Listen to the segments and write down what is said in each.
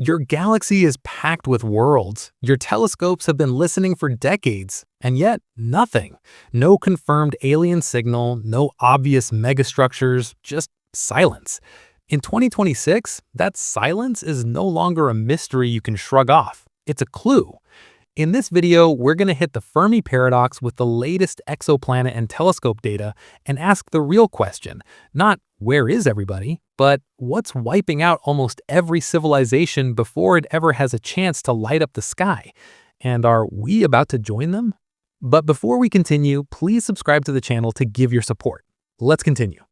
Your galaxy is packed with worlds. Your telescopes have been listening for decades, and yet nothing. No confirmed alien signal, no obvious megastructures, just silence. In 2026, that silence is no longer a mystery you can shrug off. It's a clue. In this video, we're going to hit the Fermi Paradox with the latest exoplanet and telescope data and ask the real question, not where is everybody, but what's wiping out almost every civilization before it ever has a chance to light up the sky? And are we about to join them? But before we continue, please subscribe to the channel to give your support. Let's continue.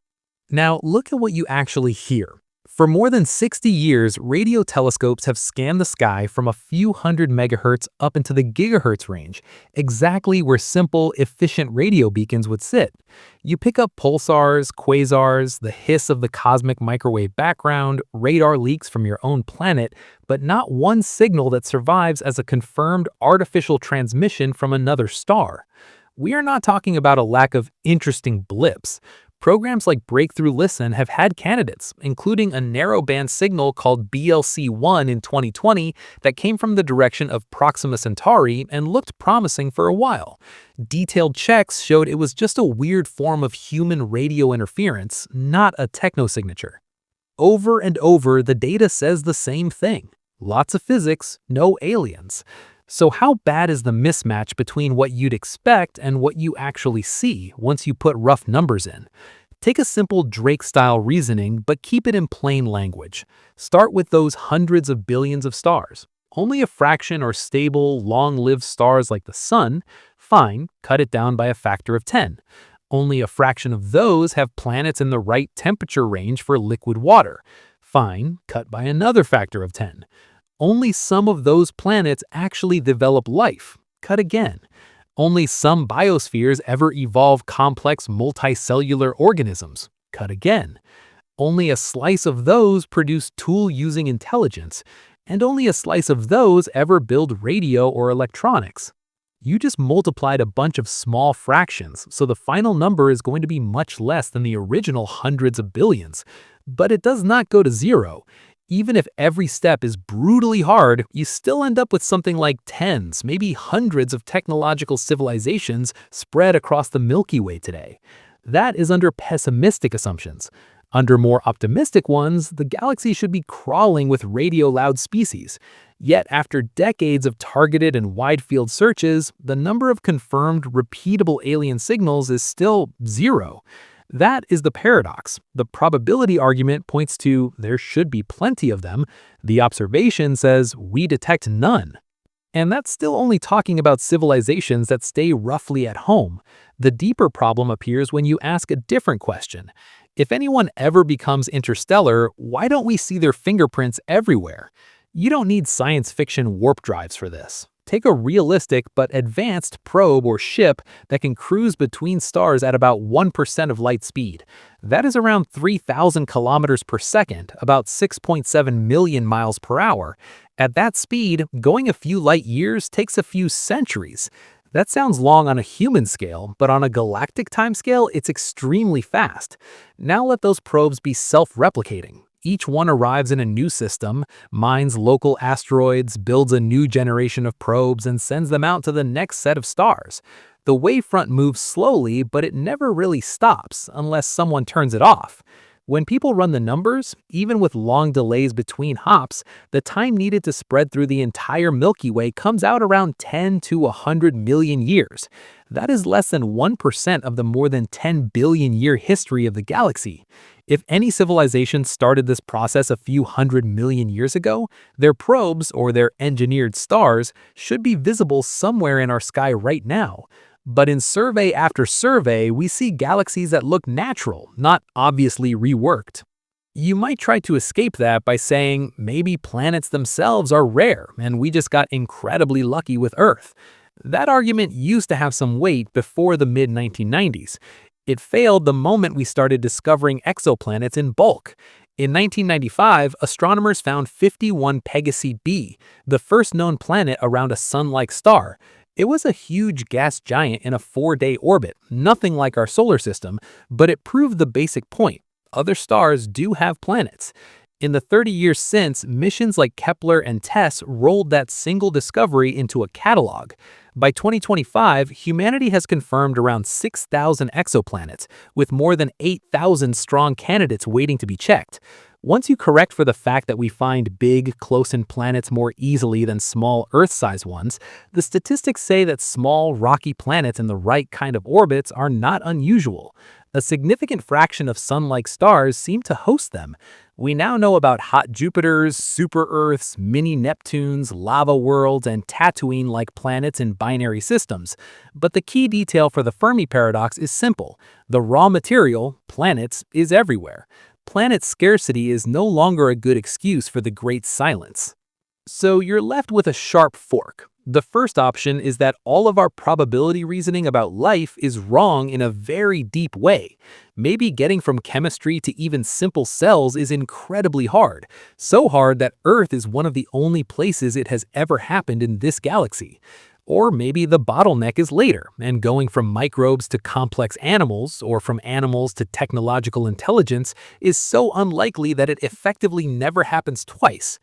Now, look at what you actually hear. For more than 60 years, radio telescopes have scanned the sky from a few hundred megahertz up into the gigahertz range, exactly where simple, efficient radio beacons would sit. You pick up pulsars, quasars, the hiss of the cosmic microwave background, radar leaks from your own planet, but not one signal that survives as a confirmed artificial transmission from another star. We are not talking about a lack of interesting blips. Programs like Breakthrough Listen have had candidates, including a narrowband signal called BLC-1 in 2020 that came from the direction of Proxima Centauri and looked promising for a while. Detailed checks showed it was just a weird form of human radio interference, not a technosignature. Over and over, the data says the same thing. Lots of physics, no aliens. So how bad is the mismatch between what you'd expect and what you actually see once you put rough numbers in? Take a simple Drake-style reasoning, but keep it in plain language. Start with those hundreds of billions of stars. Only a fraction are stable, long-lived stars like the Sun. Fine, cut it down by a factor of 10. Only a fraction of those have planets in the right temperature range for liquid water. Fine, cut by another factor of 10. Only some of those planets actually develop life. Cut again. Only some biospheres ever evolve complex multicellular organisms. Cut again. Only a slice of those produce tool-using intelligence, and only a slice of those ever build radio or electronics. You just multiplied a bunch of small fractions, so the final number is going to be much less than the original hundreds of billions. But it does not go to zero. Even if every step is brutally hard, you still end up with something like tens, maybe hundreds of technological civilizations spread across the Milky Way today. That is under pessimistic assumptions. Under more optimistic ones, the galaxy should be crawling with radio-loud species. Yet after decades of targeted and wide-field searches, the number of confirmed, repeatable alien signals is still zero. That is the paradox. The probability argument points to there should be plenty of them. The observation says we detect none. And that's still only talking about civilizations that stay roughly at home. The deeper problem appears when you ask a different question. If anyone ever becomes interstellar, why don't we see their fingerprints everywhere? You don't need science fiction warp drives for this. Take a realistic but advanced probe or ship that can cruise between stars at about 1% of light speed. That is around 3,000 kilometers per second, about 6.7 million miles per hour. At that speed, going a few light years takes a few centuries. That sounds long on a human scale, but on a galactic timescale, it's extremely fast. Now let those probes be self-replicating. Each one arrives in a new system, mines local asteroids, builds a new generation of probes, and sends them out to the next set of stars. The wavefront moves slowly, but it never really stops unless someone turns it off. When people run the numbers, even with long delays between hops, the time needed to spread through the entire Milky Way comes out around 10 to 100 million years. That is less than 1% of the more than 10 billion year history of the galaxy. If any civilization started this process a few hundred million years ago, their probes, or their engineered stars, should be visible somewhere in our sky right now. But in survey after survey, we see galaxies that look natural, not obviously reworked. You might try to escape that by saying maybe planets themselves are rare and we just got incredibly lucky with Earth. That argument used to have some weight before the mid-1990s. It failed the moment we started discovering exoplanets in bulk. In 1995, astronomers found 51 Pegasi b, the first known planet around a sun-like star. It was a huge gas giant in a 4-day orbit, nothing like our solar system, but it proved the basic point. Other stars do have planets. In the 30 years since, missions like Kepler and TESS rolled that single discovery into a catalog. By 2025, humanity has confirmed around 6,000 exoplanets, with more than 8,000 strong candidates waiting to be checked. Once you correct for the fact that we find big, close-in planets more easily than small Earth-sized ones, the statistics say that small, rocky planets in the right kind of orbits are not unusual. A significant fraction of Sun-like stars seem to host them. We now know about hot Jupiters, super-Earths, mini-Neptunes, lava worlds, and Tatooine-like planets in binary systems. But the key detail for the Fermi Paradox is simple. The raw material, planets, is everywhere. Planet scarcity is no longer a good excuse for the Great Silence. So you're left with a sharp fork. The first option is that all of our probability reasoning about life is wrong in a very deep way. Maybe getting from chemistry to even simple cells is incredibly hard. So hard that Earth is one of the only places it has ever happened in this galaxy. Or maybe the bottleneck is later, and going from microbes to complex animals, or from animals to technological intelligence, is so unlikely that it effectively never happens twice.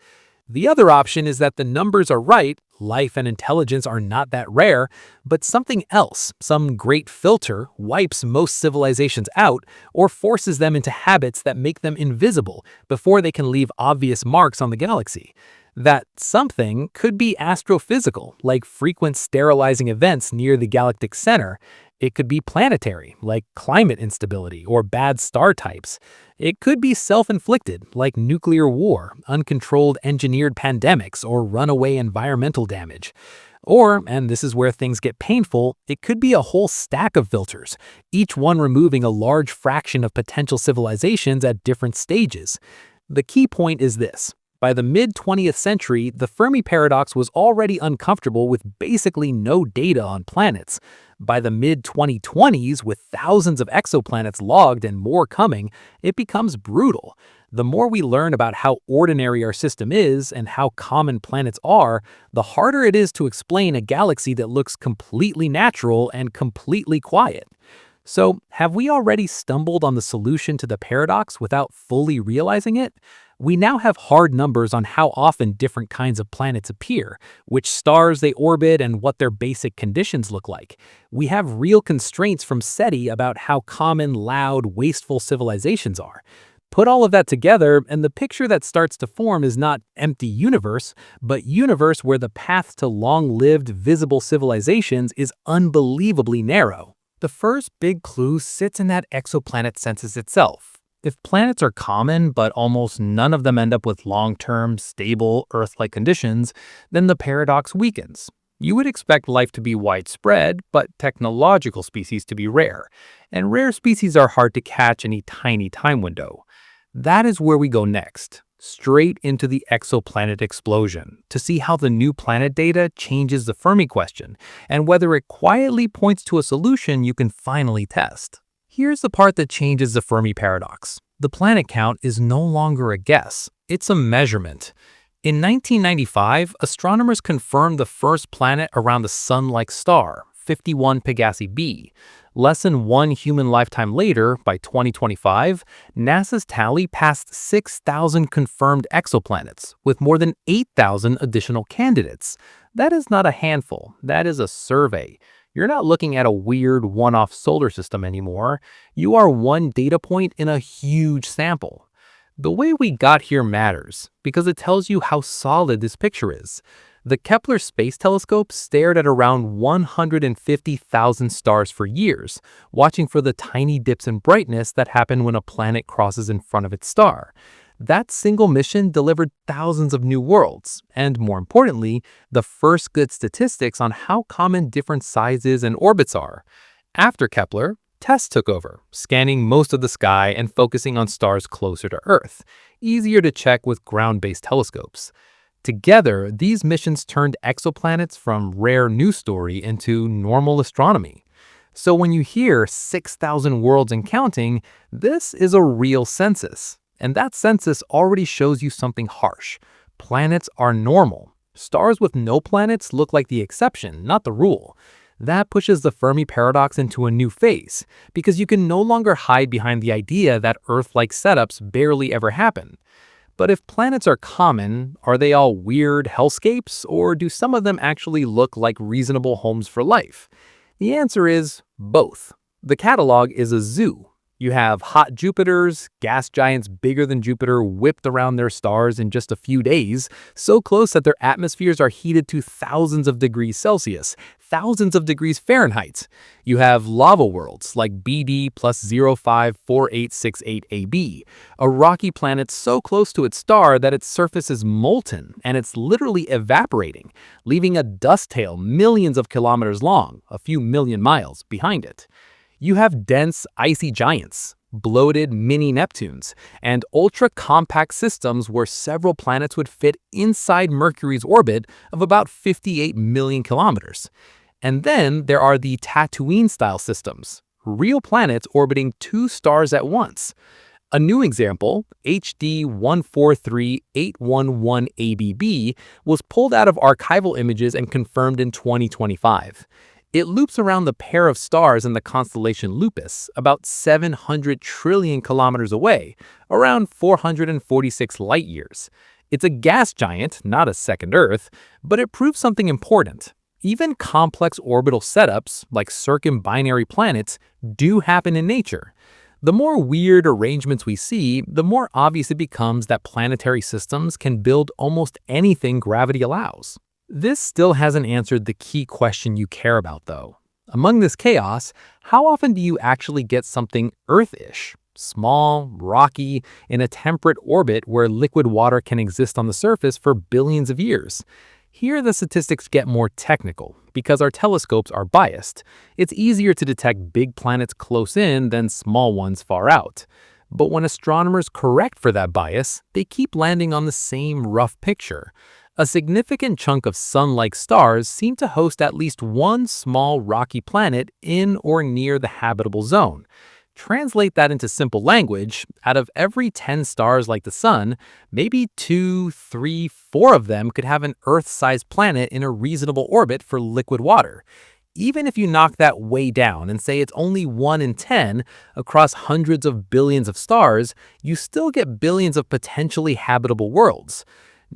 The other option is that the numbers are right, life and intelligence are not that rare, but something else, some great filter, wipes most civilizations out or forces them into habits that make them invisible before they can leave obvious marks on the galaxy. That something could be astrophysical, like frequent sterilizing events near the galactic center. It could be planetary, like climate instability or bad star types. It could be self-inflicted, like nuclear war, uncontrolled engineered pandemics, or runaway environmental damage. Or, and this is where things get painful, it could be a whole stack of filters, each one removing a large fraction of potential civilizations at different stages. The key point is this. By the mid-20th century, the Fermi Paradox was already uncomfortable with basically no data on planets. By the mid-2020s, with thousands of exoplanets logged and more coming, it becomes brutal. The more we learn about how ordinary our system is and how common planets are, the harder it is to explain a galaxy that looks completely natural and completely quiet. So, have we already stumbled on the solution to the paradox without fully realizing it? We now have hard numbers on how often different kinds of planets appear, which stars they orbit, and what their basic conditions look like. We have real constraints from SETI about how common, loud, wasteful civilizations are. Put all of that together, and the picture that starts to form is not empty universe, but universe where the path to long-lived, visible civilizations is unbelievably narrow. The first big clue sits in that exoplanet census itself. If planets are common, but almost none of them end up with long-term, stable, Earth-like conditions, then the paradox weakens. You would expect life to be widespread, but technological species to be rare. And rare species are hard to catch in a tiny time window. That is where we go next, straight into the exoplanet explosion, to see how the new planet data changes the Fermi question, and whether it quietly points to a solution you can finally test. Here's the part that changes the Fermi paradox. The planet count is no longer a guess, it's a measurement. In 1995, astronomers confirmed the first planet around the Sun-like star, 51 Pegasi b. Less than one human lifetime later, by 2025, NASA's tally passed 6,000 confirmed exoplanets, with more than 8,000 additional candidates. That is not a handful, that is a survey. You're not looking at a weird one-off solar system anymore. You are one data point in a huge sample. The way we got here matters, because it tells you how solid this picture is. The Kepler Space Telescope stared at around 150,000 stars for years, watching for the tiny dips in brightness that happen when a planet crosses in front of its star. That single mission delivered thousands of new worlds, and more importantly, the first good statistics on how common different sizes and orbits are. After Kepler, TESS took over, scanning most of the sky and focusing on stars closer to Earth, easier to check with ground-based telescopes. Together, these missions turned exoplanets from rare news story into normal astronomy. So when you hear 6,000 worlds and counting, this is a real census. And that census already shows you something harsh. Planets are normal. Stars with no planets look like the exception, not the rule. That pushes the Fermi paradox into a new phase, because you can no longer hide behind the idea that Earth-like setups barely ever happen. But if planets are common, are they all weird hellscapes, or do some of them actually look like reasonable homes for life? The answer is both. The catalog is a zoo. You have hot Jupiters, gas giants bigger than Jupiter whipped around their stars in just a few days, so close that their atmospheres are heated to thousands of degrees Celsius, thousands of degrees Fahrenheit. You have lava worlds like BD plus 054868AB, a rocky planet so close to its star that its surface is molten and it's literally evaporating, leaving a dust tail millions of kilometers long, a few million miles, behind it. You have dense, icy giants, bloated mini-Neptunes, and ultra-compact systems where several planets would fit inside Mercury's orbit of about 58 million kilometers. And then there are the Tatooine-style systems, real planets orbiting two stars at once. A new example, HD 143811ABB, was pulled out of archival images and confirmed in 2025. It loops around the pair of stars in the constellation Lupus, about 700 trillion kilometers away, around 446 light-years. It's a gas giant, not a second Earth, but it proves something important. Even complex orbital setups, like circumbinary planets, do happen in nature. The more weird arrangements we see, the more obvious it becomes that planetary systems can build almost anything gravity allows. This still hasn't answered the key question you care about, though. Among this chaos, how often do you actually get something Earth-ish? Small, rocky, in a temperate orbit where liquid water can exist on the surface for billions of years. Here the statistics get more technical, because our telescopes are biased. It's easier to detect big planets close in than small ones far out. But when astronomers correct for that bias, they keep landing on the same rough picture. A significant chunk of Sun-like stars seem to host at least one small rocky planet in or near the habitable zone. Translate that into simple language, out of every 10 stars like the Sun, maybe 2, 3, 4 of them could have an Earth-sized planet in a reasonable orbit for liquid water. Even if you knock that way down and say it's only 1 in 10 across hundreds of billions of stars, you still get billions of potentially habitable worlds.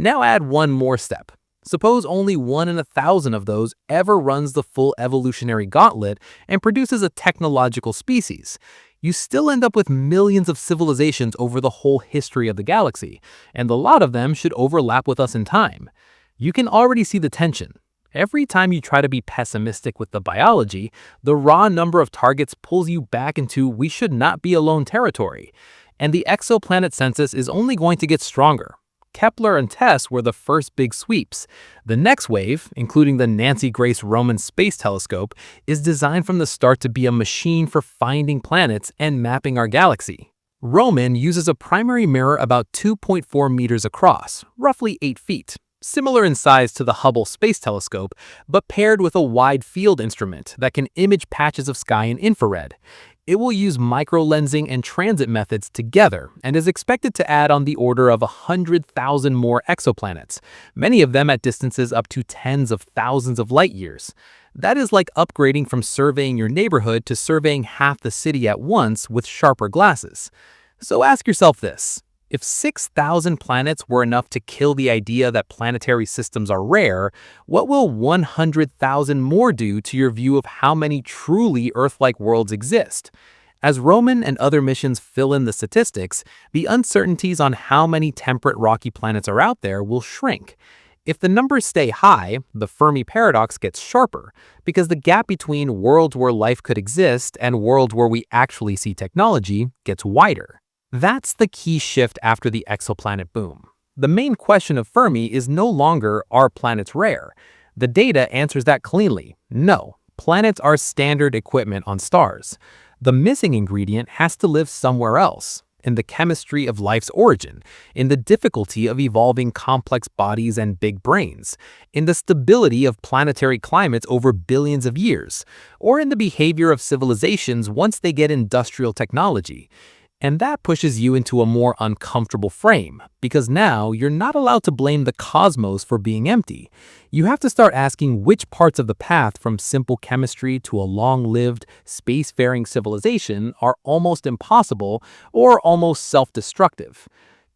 Now add one more step. Suppose only 1 in 1,000 of those ever runs the full evolutionary gauntlet and produces a technological species. You still end up with millions of civilizations over the whole history of the galaxy, and a lot of them should overlap with us in time. You can already see the tension. Every time you try to be pessimistic with the biology, the raw number of targets pulls you back into we should not be alone territory. And the exoplanet census is only going to get stronger. Kepler and TESS were the first big sweeps. The next wave, including the Nancy Grace Roman Space Telescope, is designed from the start to be a machine for finding planets and mapping our galaxy. Roman uses a primary mirror about 2.4 meters across, roughly 8 feet, similar in size to the Hubble Space Telescope, but paired with a wide field instrument that can image patches of sky in infrared. It will use microlensing and transit methods together and is expected to add on the order of 100,000 more exoplanets, many of them at distances up to tens of thousands of light years. That is like upgrading from surveying your neighborhood to surveying half the city at once with sharper glasses. So ask yourself this. If 6,000 planets were enough to kill the idea that planetary systems are rare, what will 100,000 more do to your view of how many truly Earth-like worlds exist? As Roman and other missions fill in the statistics, the uncertainties on how many temperate rocky planets are out there will shrink. If the numbers stay high, the Fermi Paradox gets sharper, because the gap between worlds where life could exist and worlds where we actually see technology gets wider. That's the key shift after the exoplanet boom. The main question of Fermi is no longer, are planets rare? The data answers that cleanly. No, planets are standard equipment on stars. The missing ingredient has to live somewhere else, in the chemistry of life's origin, in the difficulty of evolving complex bodies and big brains, in the stability of planetary climates over billions of years, or in the behavior of civilizations once they get industrial technology. And that pushes you into a more uncomfortable frame, because now you're not allowed to blame the cosmos for being empty. You have to start asking which parts of the path from simple chemistry to a long-lived, spacefaring civilization are almost impossible or almost self-destructive.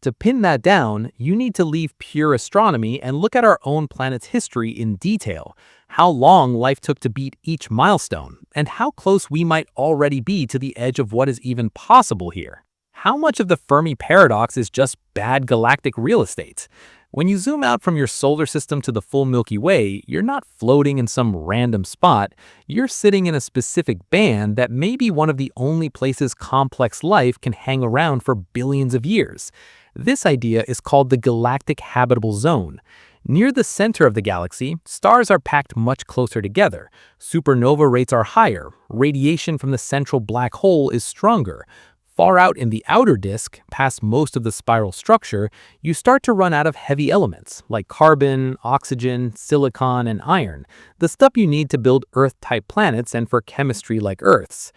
To pin that down, you need to leave pure astronomy and look at our own planet's history in detail, how long life took to beat each milestone, and how close we might already be to the edge of what is even possible here. How much of the Fermi Paradox is just bad galactic real estate? When you zoom out from your solar system to the full Milky Way, you're not floating in some random spot, you're sitting in a specific band that may be one of the only places complex life can hang around for billions of years. This idea is called the galactic habitable zone. Near the center of the galaxy, stars are packed much closer together. Supernova rates are higher, radiation from the central black hole is stronger. Far out in the outer disk, past most of the spiral structure, you start to run out of heavy elements like carbon, oxygen, silicon, and iron, the stuff you need to build Earth-type planets and for chemistry like Earth's.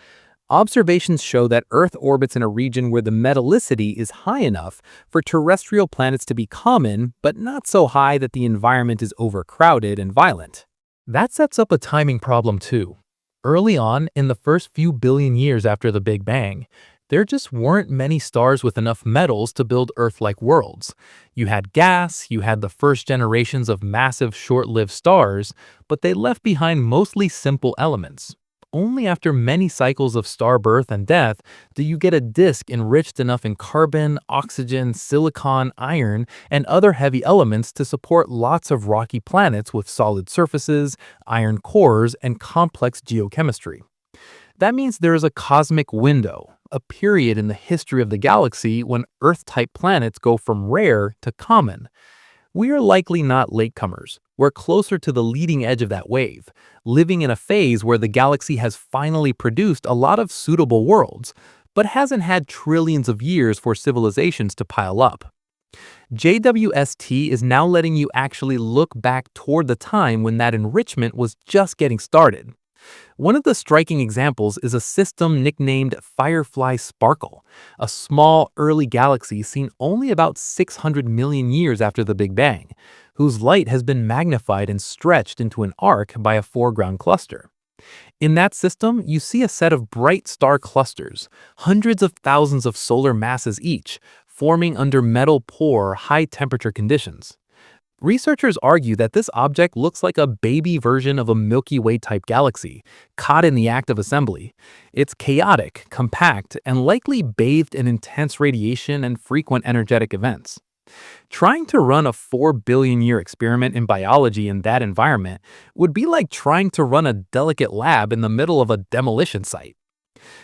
Observations show that Earth orbits in a region where the metallicity is high enough for terrestrial planets to be common, but not so high that the environment is overcrowded and violent. That sets up a timing problem too. Early on, in the first few billion years after the Big Bang, there just weren't many stars with enough metals to build Earth-like worlds. You had gas, you had the first generations of massive short-lived stars, but they left behind mostly simple elements. Only after many cycles of star birth and death do you get a disk enriched enough in carbon, oxygen, silicon, iron, and other heavy elements to support lots of rocky planets with solid surfaces, iron cores, and complex geochemistry. That means there is a cosmic window, a period in the history of the galaxy when Earth-type planets go from rare to common. We are likely not latecomers. We're closer to the leading edge of that wave, living in a phase where the galaxy has finally produced a lot of suitable worlds, but hasn't had trillions of years for civilizations to pile up. JWST is now letting you actually look back toward the time when that enrichment was just getting started. One of the striking examples is a system nicknamed Firefly Sparkle, a small, early galaxy seen only about 600 million years after the Big Bang, whose light has been magnified and stretched into an arc by a foreground cluster. In that system, you see a set of bright star clusters, hundreds of thousands of solar masses each, forming under metal-poor, high-temperature conditions. Researchers argue that this object looks like a baby version of a Milky Way-type galaxy, caught in the act of assembly. It's chaotic, compact, and likely bathed in intense radiation and frequent energetic events. Trying to run a 4 billion-year experiment in biology in that environment would be like trying to run a delicate lab in the middle of a demolition site.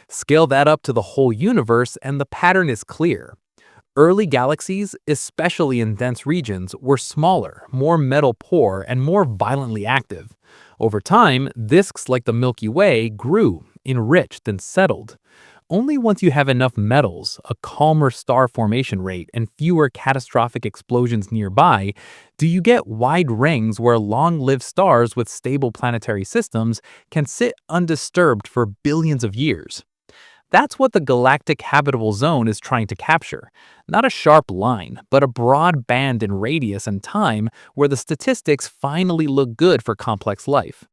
Scale that up to the whole universe and the pattern is clear. Early galaxies, especially in dense regions, were smaller, more metal-poor, and more violently active. Over time, disks like the Milky Way grew, enriched, and settled. Only once you have enough metals, a calmer star formation rate, and fewer catastrophic explosions nearby, do you get wide rings where long-lived stars with stable planetary systems can sit undisturbed for billions of years. That's what the galactic habitable zone is trying to capture. Not a sharp line, but a broad band in radius and time where the statistics finally look good for complex life.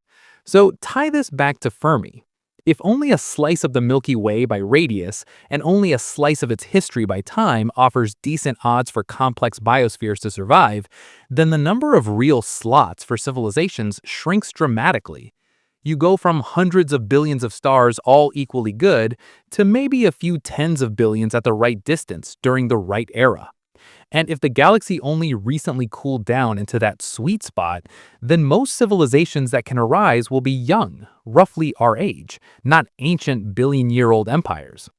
So tie this back to Fermi. If only a slice of the Milky Way by radius and only a slice of its history by time offers decent odds for complex biospheres to survive, then the number of real slots for civilizations shrinks dramatically. You go from hundreds of billions of stars all equally good to maybe a few tens of billions at the right distance during the right era. And if the galaxy only recently cooled down into that sweet spot, then most civilizations that can arise will be young, roughly our age, not ancient billion-year-old empires.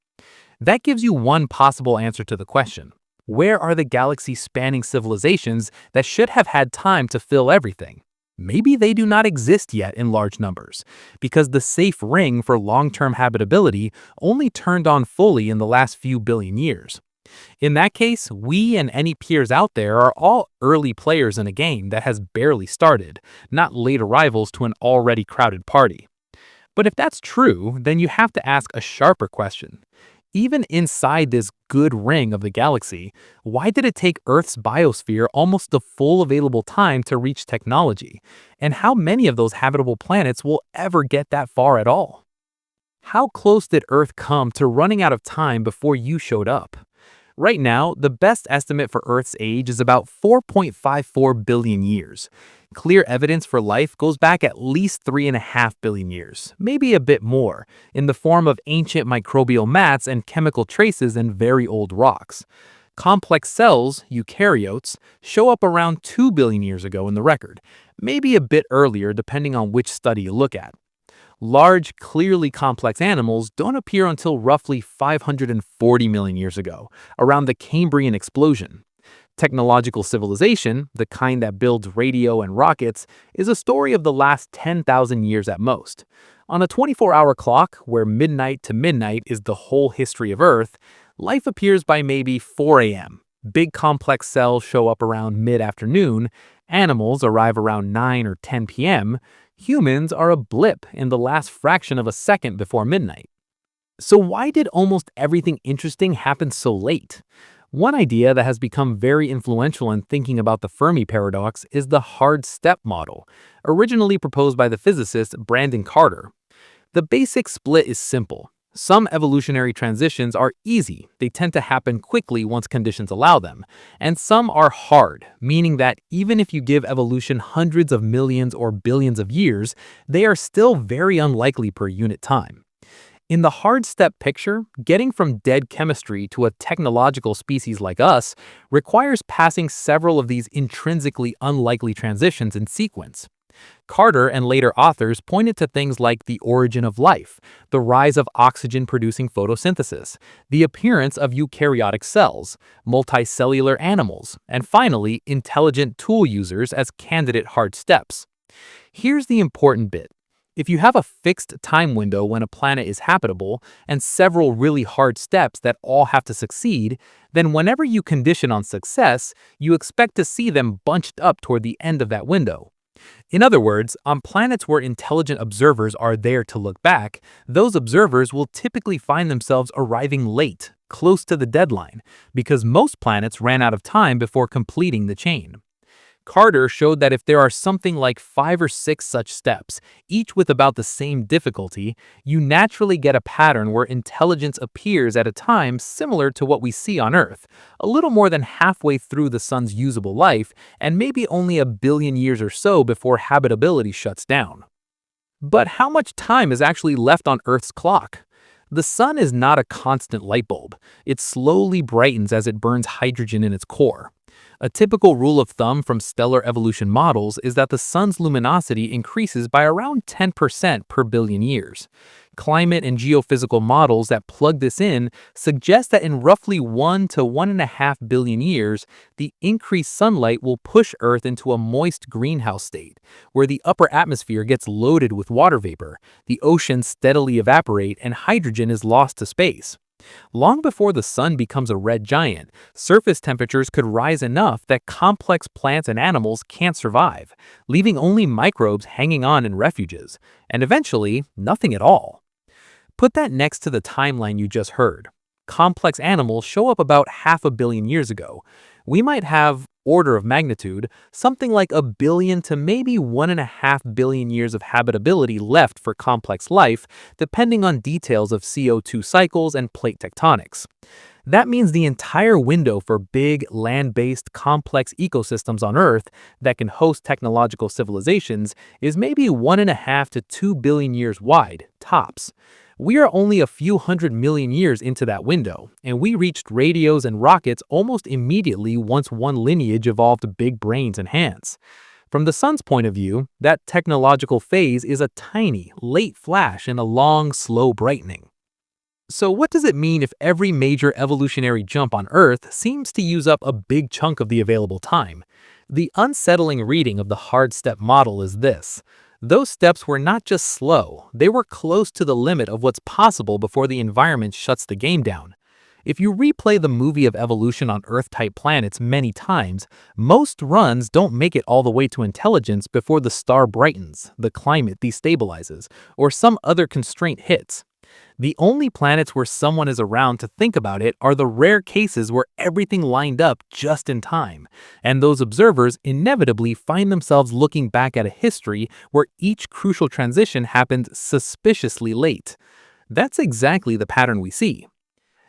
That gives you one possible answer to the question. Where are the galaxy-spanning civilizations that should have had time to fill everything? Maybe they do not exist yet in large numbers, because the safe ring for long-term habitability only turned on fully in the last few billion years. In that case, we and any peers out there are all early players in a game that has barely started, not late arrivals to an already crowded party. But if that's true, then you have to ask a sharper question. Even inside this good ring of the galaxy, why did it take Earth's biosphere almost the full available time to reach technology? And how many of those habitable planets will ever get that far at all? How close did Earth come to running out of time before you showed up? Right now, the best estimate for Earth's age is about 4.54 billion years. Clear evidence for life goes back at least 3.5 billion years, maybe a bit more, in the form of ancient microbial mats and chemical traces in very old rocks. Complex cells, eukaryotes, show up around 2 billion years ago in the record, maybe a bit earlier depending on which study you look at. Large, clearly complex animals don't appear until roughly 540 million years ago, around the Cambrian explosion. Technological civilization, the kind that builds radio and rockets, is a story of the last 10,000 years at most. On a 24-hour clock, where midnight to midnight is the whole history of Earth, life appears by maybe 4 a.m. Big complex cells show up around mid-afternoon, animals arrive around 9 or 10 p.m., humans are a blip in the last fraction of a second before midnight. So why did almost everything interesting happen so late? One idea that has become very influential in thinking about the Fermi Paradox is the hard step model, originally proposed by the physicist Brandon Carter. The basic split is simple. Some evolutionary transitions are easy, they tend to happen quickly once conditions allow them, and some are hard, meaning that even if you give evolution hundreds of millions or billions of years, they are still very unlikely per unit time. In the hard step picture, getting from dead chemistry to a technological species like us requires passing several of these intrinsically unlikely transitions in sequence. Carter and later authors pointed to things like the origin of life, the rise of oxygen-producing photosynthesis, the appearance of eukaryotic cells, multicellular animals, and finally, intelligent tool users as candidate hard steps. Here's the important bit. If you have a fixed time window when a planet is habitable and several really hard steps that all have to succeed, then whenever you condition on success, you expect to see them bunched up toward the end of that window. In other words, on planets where intelligent observers are there to look back, those observers will typically find themselves arriving late, close to the deadline, because most planets ran out of time before completing the chain. Carter showed that if there are something like 5 or 6 such steps, each with about the same difficulty, you naturally get a pattern where intelligence appears at a time similar to what we see on Earth, a little more than halfway through the sun's usable life, and maybe only a billion years or so before habitability shuts down. But how much time is actually left on Earth's clock? The sun is not a constant light bulb. It slowly brightens as it burns hydrogen in its core. A typical rule of thumb from stellar evolution models is that the sun's luminosity increases by around 10% per billion years. Climate and geophysical models that plug this in suggest that in roughly 1 to 1.5 billion years, the increased sunlight will push Earth into a moist greenhouse state, where the upper atmosphere gets loaded with water vapor, the oceans steadily evaporate, and hydrogen is lost to space. Long before the sun becomes a red giant, surface temperatures could rise enough that complex plants and animals can't survive, leaving only microbes hanging on in refuges, and eventually, nothing at all. Put that next to the timeline you just heard. Complex animals show up about 500 million years ago. We might have, order of magnitude, something like a billion to maybe 1.5 billion years of habitability left for complex life, depending on details of CO2 cycles and plate tectonics. That means the entire window for big, land-based, complex ecosystems on Earth that can host technological civilizations is maybe 1.5 to 2 billion years wide, tops. We are only a few hundred million years into that window, and we reached radios and rockets almost immediately once one lineage evolved big brains and hands. From the sun's point of view, that technological phase is a tiny, late flash in a long, slow brightening. So what does it mean if every major evolutionary jump on Earth seems to use up a big chunk of the available time? The unsettling reading of the hard step model is this. Those steps were not just slow, they were close to the limit of what's possible before the environment shuts the game down. If you replay the movie of evolution on Earth-type planets many times, most runs don't make it all the way to intelligence before the star brightens, the climate destabilizes, or some other constraint hits. The only planets where someone is around to think about it are the rare cases where everything lined up just in time, and those observers inevitably find themselves looking back at a history where each crucial transition happened suspiciously late. That's exactly the pattern we see.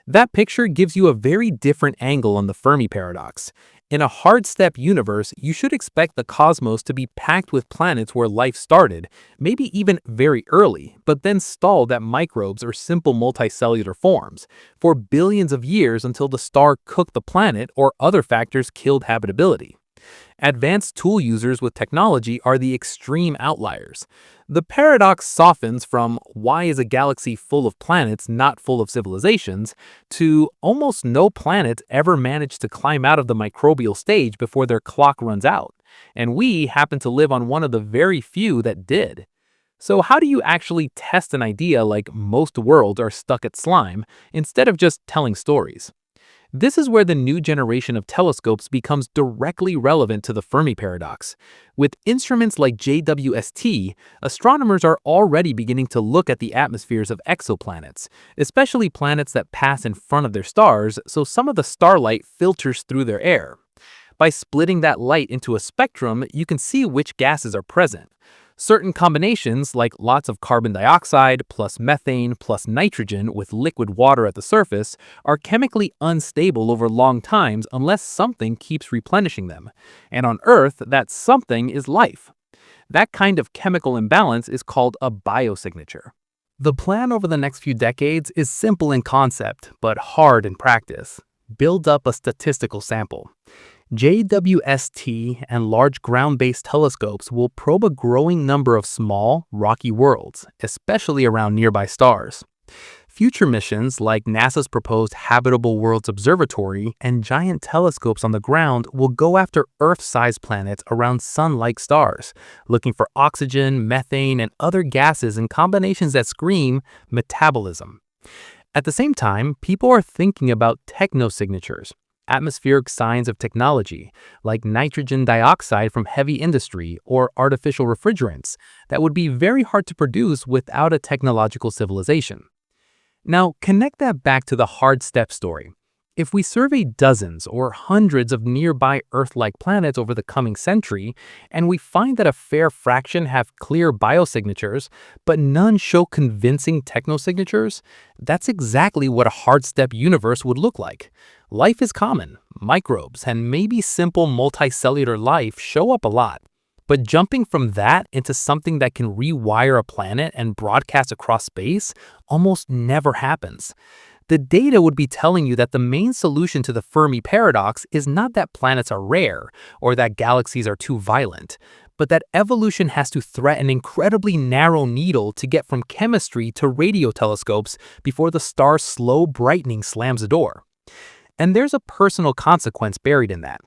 That picture gives you a very different angle on the Fermi paradox. In a hard-step universe, you should expect the cosmos to be packed with planets where life started, maybe even very early, but then stalled at microbes or simple multicellular forms, for billions of years until the star cooked the planet or other factors killed habitability. Advanced tool users with technology are the extreme outliers. The paradox softens from "why is a galaxy full of planets not full of civilizations" to "almost no planets ever manage to climb out of the microbial stage before their clock runs out, and we happen to live on one of the very few that did." So how do you actually test an idea like most worlds are stuck at slime instead of just telling stories? This is where the new generation of telescopes becomes directly relevant to the Fermi paradox. With instruments like JWST, astronomers are already beginning to look at the atmospheres of exoplanets, especially planets that pass in front of their stars, so some of the starlight filters through their air. By splitting that light into a spectrum, you can see which gases are present. Certain combinations, like lots of carbon dioxide plus methane plus nitrogen with liquid water at the surface, are chemically unstable over long times unless something keeps replenishing them. And on Earth, that something is life. That kind of chemical imbalance is called a biosignature. The plan over the next few decades is simple in concept, but hard in practice. Build up a statistical sample. JWST and large ground-based telescopes will probe a growing number of small, rocky worlds, especially around nearby stars. Future missions like NASA's proposed Habitable Worlds Observatory and giant telescopes on the ground will go after Earth-sized planets around Sun-like stars, looking for oxygen, methane, and other gases in combinations that scream metabolism. At the same time, people are thinking about technosignatures, atmospheric signs of technology, like nitrogen dioxide from heavy industry or artificial refrigerants, that would be very hard to produce without a technological civilization. Now, connect that back to the hard step story. If we survey dozens or hundreds of nearby Earth-like planets over the coming century, and we find that a fair fraction have clear biosignatures, but none show convincing technosignatures, that's exactly what a hard-step universe would look like. Life is common. Microbes and maybe simple multicellular life show up a lot. But jumping from that into something that can rewire a planet and broadcast across space almost never happens. The data would be telling you that the main solution to the Fermi paradox is not that planets are rare or that galaxies are too violent, but that evolution has to thread an incredibly narrow needle to get from chemistry to radio telescopes before the star's slow brightening slams the door. And there's a personal consequence buried in that.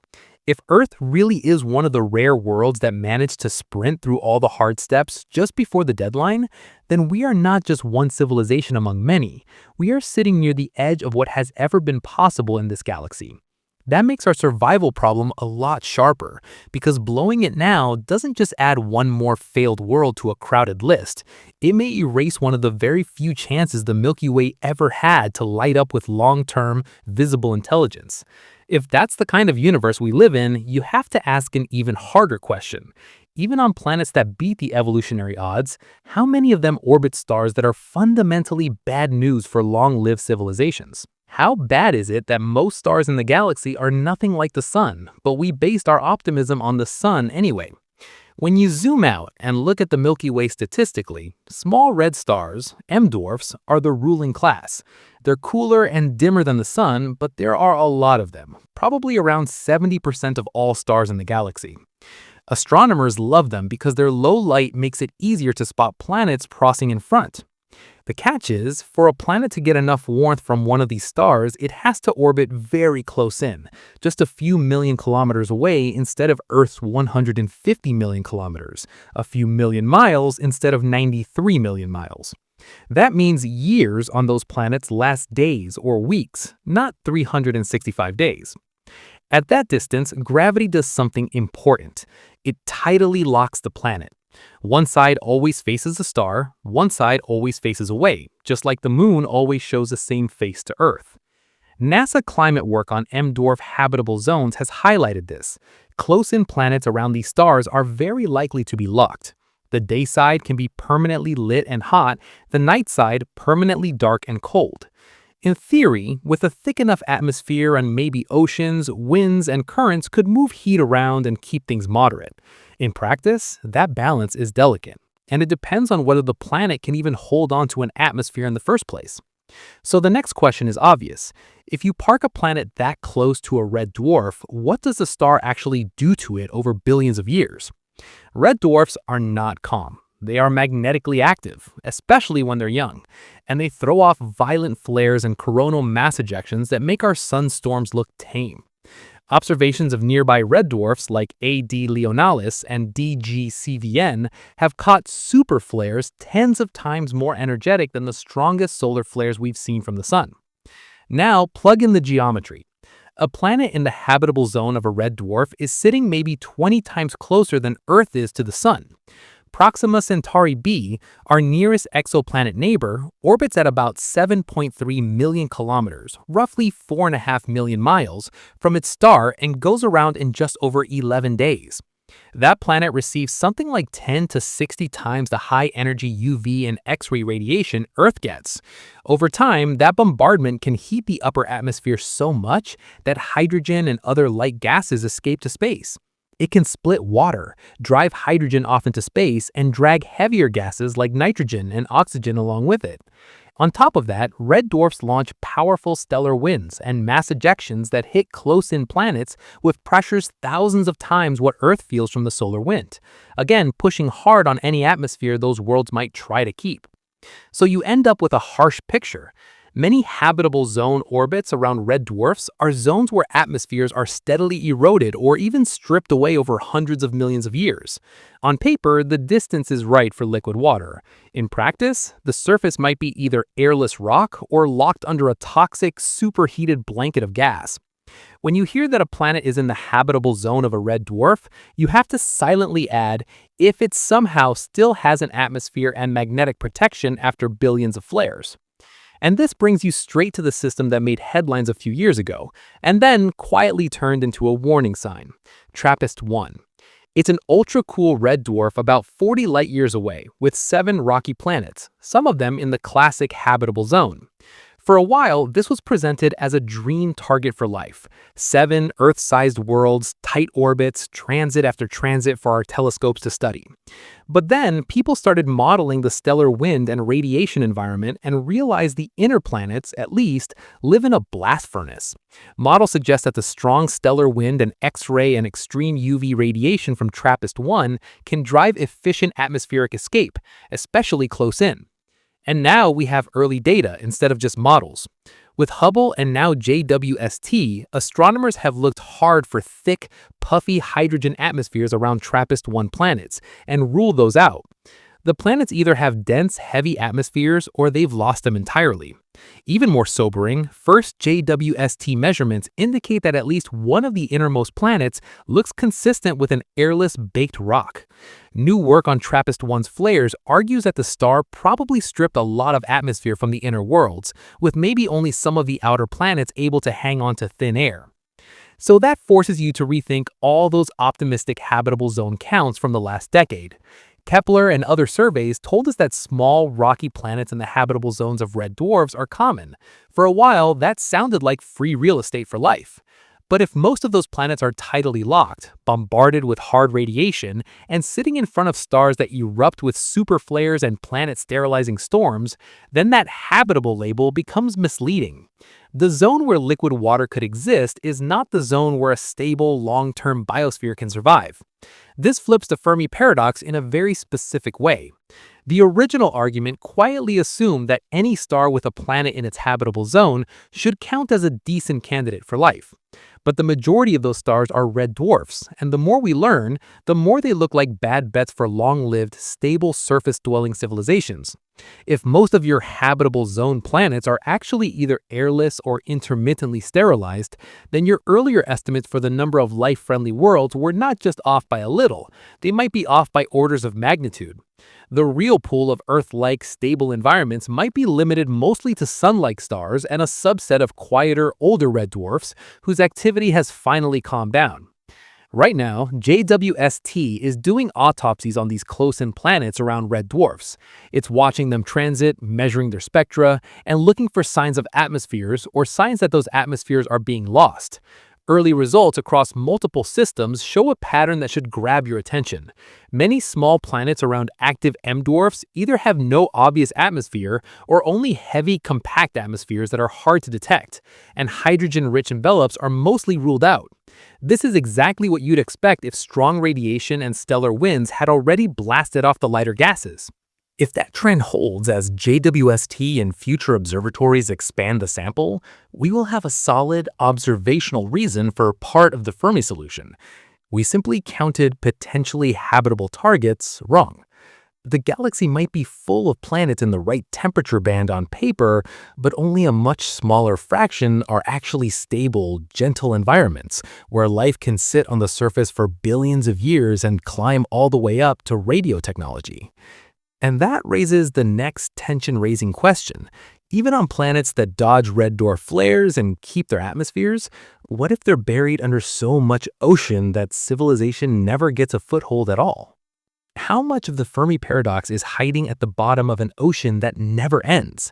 If Earth really is one of the rare worlds that managed to sprint through all the hard steps just before the deadline, then we are not just one civilization among many. We are sitting near the edge of what has ever been possible in this galaxy. That makes our survival problem a lot sharper, because blowing it now doesn't just add one more failed world to a crowded list. It may erase one of the very few chances the Milky Way ever had to light up with long-term, visible intelligence. If that's the kind of universe we live in, you have to ask an even harder question. Even on planets that beat the evolutionary odds, how many of them orbit stars that are fundamentally bad news for long-lived civilizations? How bad is it that most stars in the galaxy are nothing like the Sun, but we based our optimism on the Sun anyway? When you zoom out and look at the Milky Way statistically, small red stars, M-dwarfs, are the ruling class. They're cooler and dimmer than the Sun, but there are a lot of them, probably around 70% of all stars in the galaxy. Astronomers love them because their low light makes it easier to spot planets crossing in front. The catch is, for a planet to get enough warmth from one of these stars, it has to orbit very close in, just a few million kilometers away instead of Earth's 150 million kilometers, a few million miles instead of 93 million miles. That means years on those planets last days or weeks, not 365 days. At that distance, gravity does something important. It tidally locks the planet. One side always faces the star, one side always faces away, just like the moon always shows the same face to Earth. NASA climate work on M-dwarf habitable zones has highlighted this. Close-in planets around these stars are very likely to be locked. The day side can be permanently lit and hot, the night side permanently dark and cold. In theory, with a thick enough atmosphere and maybe oceans, winds, and currents could move heat around and keep things moderate. In practice, that balance is delicate, and it depends on whether the planet can even hold on to an atmosphere in the first place. So the next question is obvious. If you park a planet that close to a red dwarf, what does the star actually do to it over billions of years? Red dwarfs are not calm. They are magnetically active, especially when they're young, and they throw off violent flares and coronal mass ejections that make our sun storms look tame. Observations of nearby red dwarfs like AD Leonalis and DG-CVN have caught super flares tens of times more energetic than the strongest solar flares we've seen from the sun. Now, plug in the geometry. A planet in the habitable zone of a red dwarf is sitting maybe 20 times closer than Earth is to the sun. Proxima Centauri b, our nearest exoplanet neighbor, orbits at about 7.3 million kilometers, roughly 4.5 million miles, from its star and goes around in just over 11 days. That planet receives something like 10 to 60 times the high-energy UV and X-ray radiation Earth gets. Over time, that bombardment can heat the upper atmosphere so much that hydrogen and other light gases escape to space. It can split water, drive hydrogen off into space, and drag heavier gases like nitrogen and oxygen along with it. On top of that, red dwarfs launch powerful stellar winds and mass ejections that hit close-in planets with pressures thousands of times what Earth feels from the solar wind, again pushing hard on any atmosphere those worlds might try to keep. So you end up with a harsh picture. Many habitable zone orbits around red dwarfs are zones where atmospheres are steadily eroded or even stripped away over hundreds of millions of years. On paper, the distance is right for liquid water. In practice, the surface might be either airless rock or locked under a toxic, superheated blanket of gas. When you hear that a planet is in the habitable zone of a red dwarf, you have to silently add, if it somehow still has an atmosphere and magnetic protection after billions of flares. And this brings you straight to the system that made headlines a few years ago, and then quietly turned into a warning sign: TRAPPIST-1. It's an ultra-cool red dwarf about 40 light-years away, with 7 rocky planets, some of them in the classic habitable zone. For a while, this was presented as a dream target for life. 7 Earth-sized worlds, tight orbits, transit after transit for our telescopes to study. But then, people started modeling the stellar wind and radiation environment and realized the inner planets, at least, live in a blast furnace. Models suggest that the strong stellar wind and X-ray and extreme UV radiation from TRAPPIST-1 can drive efficient atmospheric escape, especially close in. And now we have early data instead of just models. With Hubble and now JWST, astronomers have looked hard for thick, puffy hydrogen atmospheres around TRAPPIST-1 planets and ruled those out. The planets either have dense, heavy atmospheres or they've lost them entirely. Even more sobering, first JWST measurements indicate that at least one of the innermost planets looks consistent with an airless baked rock. New work on TRAPPIST-1's flares argues that the star probably stripped a lot of atmosphere from the inner worlds, with maybe only some of the outer planets able to hang on to thin air. So that forces you to rethink all those optimistic habitable zone counts from the last decade. Kepler and other surveys told us that small, rocky planets in the habitable zones of red dwarfs are common. For a while, that sounded like free real estate for life. But if most of those planets are tidally locked, bombarded with hard radiation, and sitting in front of stars that erupt with super flares and planet-sterilizing storms, then that habitable label becomes misleading. The zone where liquid water could exist is not the zone where a stable, long-term biosphere can survive. This flips the Fermi Paradox in a very specific way. The original argument quietly assumed that any star with a planet in its habitable zone should count as a decent candidate for life. But the majority of those stars are red dwarfs, and the more we learn, the more they look like bad bets for long-lived, stable surface-dwelling civilizations. If most of your habitable zone planets are actually either airless or intermittently sterilized, then your earlier estimates for the number of life-friendly worlds were not just off by a little, they might be off by orders of magnitude. The real pool of Earth-like stable environments might be limited mostly to Sun-like stars and a subset of quieter, older red dwarfs whose activity has finally calmed down. Right now, JWST is doing autopsies on these close-in planets around red dwarfs. It's watching them transit, measuring their spectra, and looking for signs of atmospheres or signs that those atmospheres are being lost. Early results across multiple systems show a pattern that should grab your attention. Many small planets around active M dwarfs either have no obvious atmosphere or only heavy, compact atmospheres that are hard to detect, and hydrogen-rich envelopes are mostly ruled out. This is exactly what you'd expect if strong radiation and stellar winds had already blasted off the lighter gases. If that trend holds as JWST and future observatories expand the sample, we will have a solid observational reason for part of the Fermi solution. We simply counted potentially habitable targets wrong. The galaxy might be full of planets in the right temperature band on paper, but only a much smaller fraction are actually stable, gentle environments where life can sit on the surface for billions of years and climb all the way up to radio technology. And that raises the next tension-raising question. Even on planets that dodge red dwarf flares and keep their atmospheres, what if they're buried under so much ocean that civilization never gets a foothold at all? How much of the Fermi Paradox is hiding at the bottom of an ocean that never ends?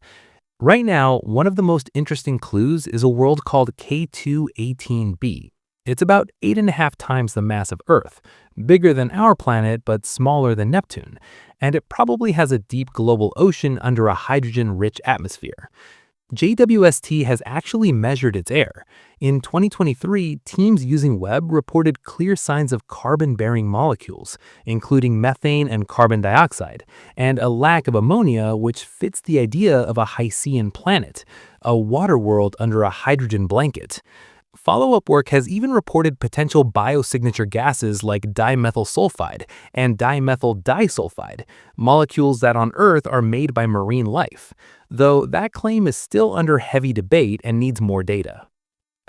Right now, one of the most interesting clues is a world called K2-18b. It's about 8.5 times the mass of Earth, bigger than our planet but smaller than Neptune, and it probably has a deep global ocean under a hydrogen-rich atmosphere. JWST has actually measured its air. In 2023, teams using Webb reported clear signs of carbon-bearing molecules, including methane and carbon dioxide, and a lack of ammonia, which fits the idea of a Hycean planet, a water world under a hydrogen blanket. Follow-up work has even reported potential biosignature gases like dimethyl sulfide and dimethyl disulfide, molecules that on Earth are made by marine life, though that claim is still under heavy debate and needs more data.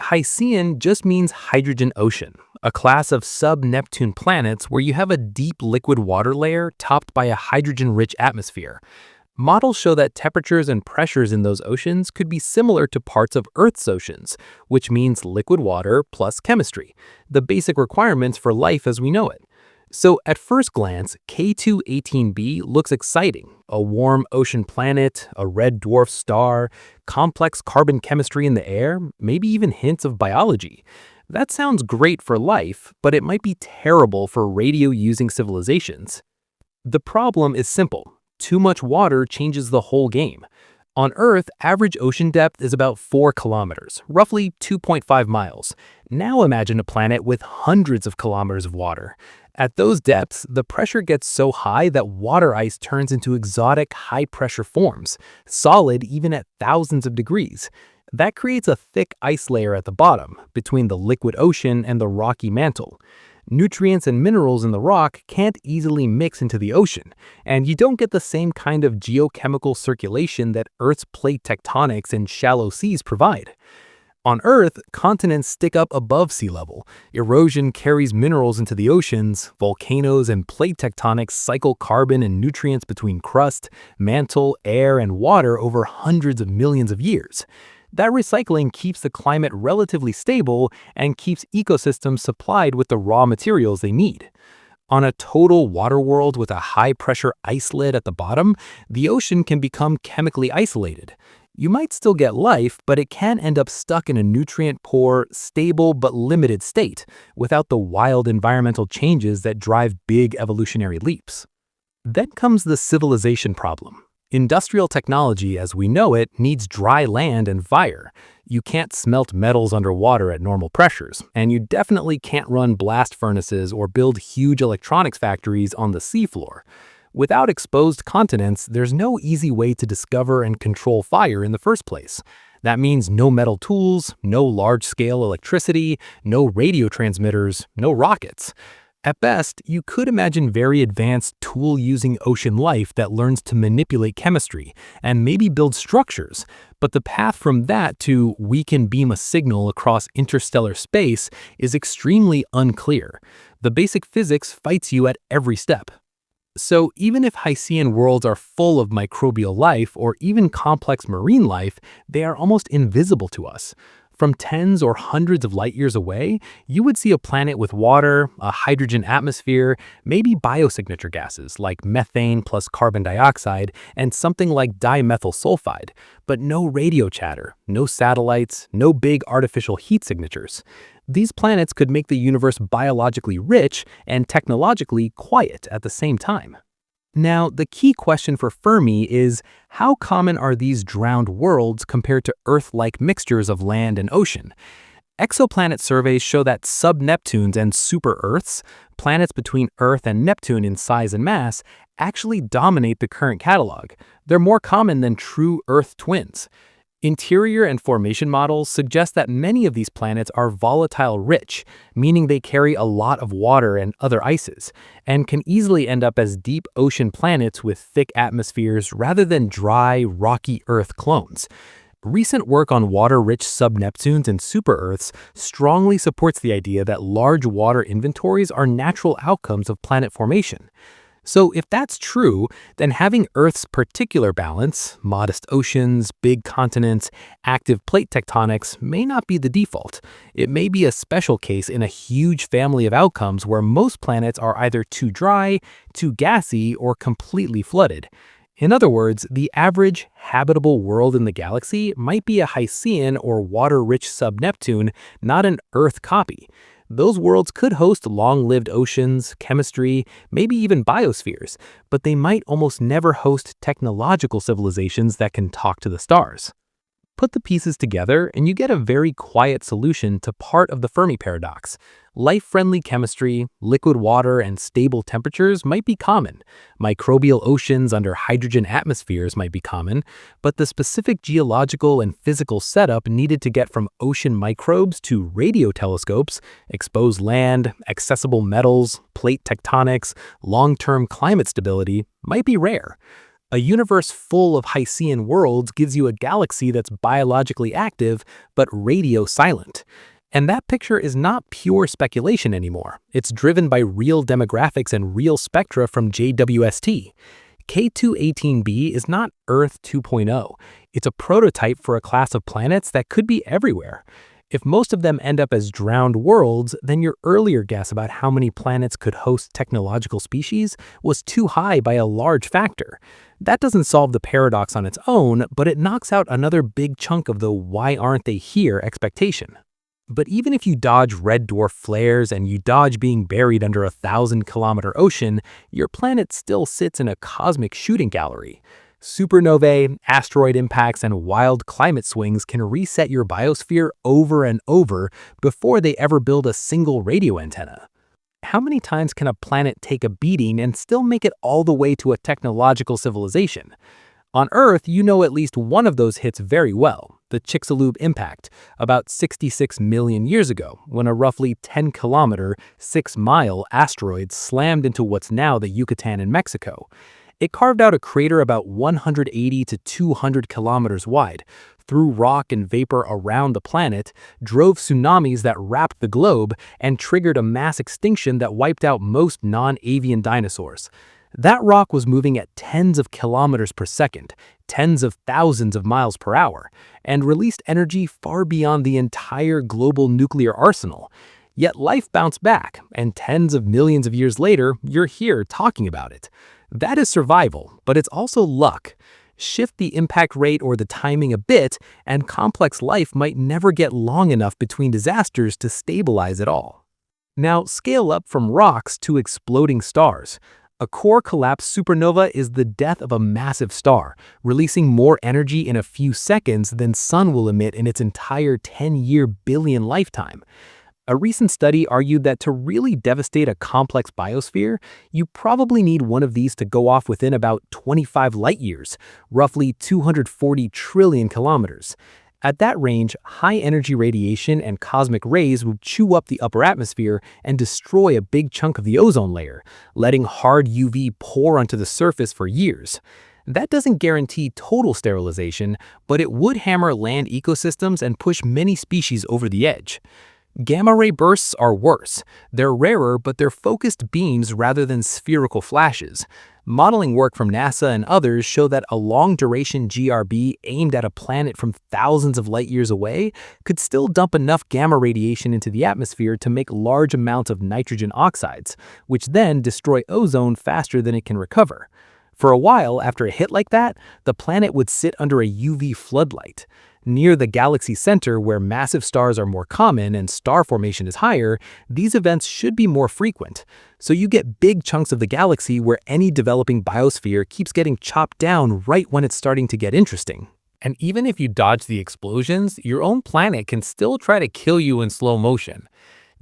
Hycean just means hydrogen ocean, a class of sub-Neptune planets where you have a deep liquid water layer topped by a hydrogen-rich atmosphere. Models show that temperatures and pressures in those oceans could be similar to parts of Earth's oceans, which means liquid water plus chemistry, the basic requirements for life as we know it. So at first glance, K2-18b looks exciting, a warm ocean planet, a red dwarf star, complex carbon chemistry in the air, maybe even hints of biology. That sounds great for life, but it might be terrible for radio-using civilizations. The problem is simple. Too much water changes the whole game. On Earth, average ocean depth is about 4 kilometers, roughly 2.5 miles. Now imagine a planet with hundreds of kilometers of water. At those depths, the pressure gets so high that water ice turns into exotic high-pressure forms, solid even at thousands of degrees. That creates a thick ice layer at the bottom, between the liquid ocean and the rocky mantle. Nutrients and minerals in the rock can't easily mix into the ocean, and you don't get the same kind of geochemical circulation that Earth's plate tectonics and shallow seas provide. On Earth, continents stick up above sea level. Erosion carries minerals into the oceans. Volcanoes and plate tectonics cycle carbon and nutrients between crust, mantle, air, and water over hundreds of millions of years. That recycling keeps the climate relatively stable and keeps ecosystems supplied with the raw materials they need. On a total water world with a high-pressure ice lid at the bottom, the ocean can become chemically isolated. You might still get life, but it can end up stuck in a nutrient-poor, stable but limited state, without the wild environmental changes that drive big evolutionary leaps. Then comes the civilization problem. Industrial technology as we know it needs dry land and fire. You can't smelt metals underwater at normal pressures, and you definitely can't run blast furnaces or build huge electronics factories on the seafloor. Without exposed continents, there's no easy way to discover and control fire in the first place. That means no metal tools, no large-scale electricity, no radio transmitters, no rockets. At best, you could imagine very advanced tool-using ocean life that learns to manipulate chemistry and maybe build structures, but the path from that to we can beam a signal across interstellar space is extremely unclear. The basic physics fights you at every step. So even if Hycean worlds are full of microbial life or even complex marine life, they are almost invisible to us. From tens or hundreds of light years away, you would see a planet with water, a hydrogen atmosphere, maybe biosignature gases like methane plus carbon dioxide, and something like dimethyl sulfide, but no radio chatter, no satellites, no big artificial heat signatures. These planets could make the universe biologically rich and technologically quiet at the same time. Now, the key question for Fermi is, how common are these drowned worlds compared to Earth-like mixtures of land and ocean? Exoplanet surveys show that sub-Neptunes and super-Earths, planets between Earth and Neptune in size and mass, actually dominate the current catalog. They're more common than true Earth twins. Interior and formation models suggest that many of these planets are volatile rich, meaning they carry a lot of water and other ices, and can easily end up as deep ocean planets with thick atmospheres rather than dry, rocky Earth clones. Recent work on water-rich sub-Neptunes and super-Earths strongly supports the idea that large water inventories are natural outcomes of planet formation. So if that's true, then having Earth's particular balance, modest oceans, big continents, active plate tectonics, may not be the default. It may be a special case in a huge family of outcomes where most planets are either too dry, too gassy, or completely flooded. In other words, the average habitable world in the galaxy might be a Hycean or water-rich sub-Neptune, not an Earth copy. Those worlds could host long-lived oceans, chemistry, maybe even biospheres, but they might almost never host technological civilizations that can talk to the stars. Put the pieces together and you get a very quiet solution to part of the Fermi Paradox. Life-friendly chemistry, liquid water, and stable temperatures might be common. Microbial oceans under hydrogen atmospheres might be common, but the specific geological and physical setup needed to get from ocean microbes to radio telescopes, exposed land, accessible metals, plate tectonics, long-term climate stability might be rare. A universe full of Hycean worlds gives you a galaxy that's biologically active but radio silent. And that picture is not pure speculation anymore. It's driven by real demographics and real spectra from JWST. K218b is not Earth 2.0. It's a prototype for a class of planets that could be everywhere. If most of them end up as drowned worlds, then your earlier guess about how many planets could host technological species was too high by a large factor. That doesn't solve the paradox on its own, but it knocks out another big chunk of the "why aren't they here" expectation. But even if you dodge red dwarf flares and you dodge being buried under a 1,000-kilometer ocean, your planet still sits in a cosmic shooting gallery. Supernovae, asteroid impacts, and wild climate swings can reset your biosphere over and over before they ever build a single radio antenna. How many times can a planet take a beating and still make it all the way to a technological civilization? On Earth, you know at least one of those hits very well, the Chicxulub impact, about 66 million years ago, when a roughly 10-kilometer, 6-mile asteroid slammed into what's now the Yucatan in Mexico. It carved out a crater about 180 to 200 kilometers wide, threw rock and vapor around the planet, drove tsunamis that wrapped the globe, and triggered a mass extinction that wiped out most non-avian dinosaurs. That rock was moving at tens of kilometers per second, tens of thousands of miles per hour, and released energy far beyond the entire global nuclear arsenal. Yet life bounced back, and tens of millions of years later, you're here talking about it. That is survival, but it's also luck. Shift the impact rate or the timing a bit, and complex life might never get long enough between disasters to stabilize it all. Now, scale up from rocks to exploding stars. A core collapse supernova is the death of a massive star, releasing more energy in a few seconds than Sun will emit in its entire 10-year billion lifetime. A recent study argued that to really devastate a complex biosphere, you probably need one of these to go off within about 25 light years, roughly 240 trillion kilometers. At that range, high-energy radiation and cosmic rays would chew up the upper atmosphere and destroy a big chunk of the ozone layer, letting hard UV pour onto the surface for years. That doesn't guarantee total sterilization, but it would hammer land ecosystems and push many species over the edge. Gamma-ray bursts are worse. They're rarer, but they're focused beams rather than spherical flashes. Modeling work from NASA and others show that a long-duration GRB aimed at a planet from thousands of light years away could still dump enough gamma radiation into the atmosphere to make large amounts of nitrogen oxides, which then destroy ozone faster than it can recover. For a while after a hit like that, the planet would sit under a UV floodlight. Near the galaxy center, where massive stars are more common and star formation is higher, these events should be more frequent. So you get big chunks of the galaxy where any developing biosphere keeps getting chopped down right when it's starting to get interesting. And even if you dodge the explosions, your own planet can still try to kill you in slow motion.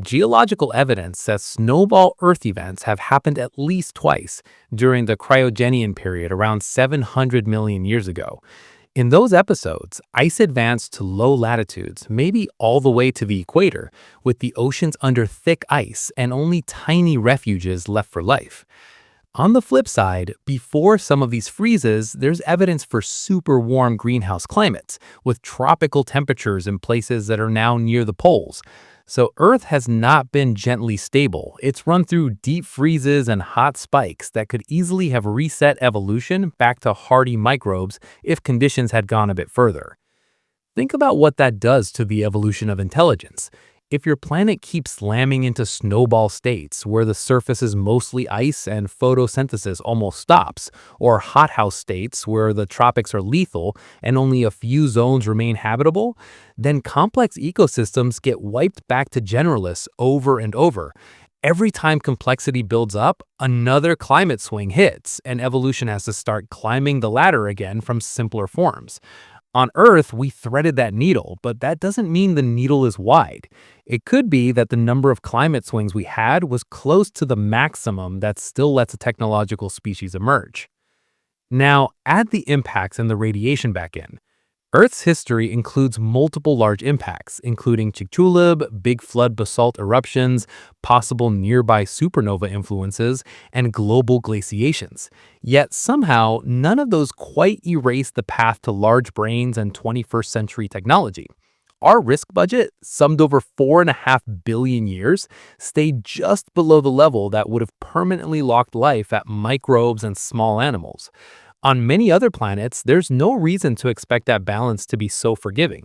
Geological evidence says snowball Earth events have happened at least twice during the Cryogenian period around 700 million years ago. In those episodes, ice advanced to low latitudes, maybe all the way to the equator, with the oceans under thick ice and only tiny refuges left for life. On the flip side, before some of these freezes, there's evidence for super warm greenhouse climates, with tropical temperatures in places that are now near the poles. So Earth has not been gently stable. It's run through deep freezes and hot spikes that could easily have reset evolution back to hardy microbes if conditions had gone a bit further. Think about what that does to the evolution of intelligence. If your planet keeps slamming into snowball states where the surface is mostly ice and photosynthesis almost stops, or hothouse states where the tropics are lethal and only a few zones remain habitable, then complex ecosystems get wiped back to generalists over and over. Every time complexity builds up, another climate swing hits, and evolution has to start climbing the ladder again from simpler forms. On Earth, we threaded that needle, but that doesn't mean the needle is wide. It could be that the number of climate swings we had was close to the maximum that still lets a technological species emerge. Now, add the impacts and the radiation back in. Earth's history includes multiple large impacts, including Chicxulub, big flood basalt eruptions, possible nearby supernova influences, and global glaciations. Yet somehow, none of those quite erase the path to large brains and 21st century technology. Our risk budget, summed over 4.5 billion years, stayed just below the level that would have permanently locked life at microbes and small animals. On many other planets, there's no reason to expect that balance to be so forgiving.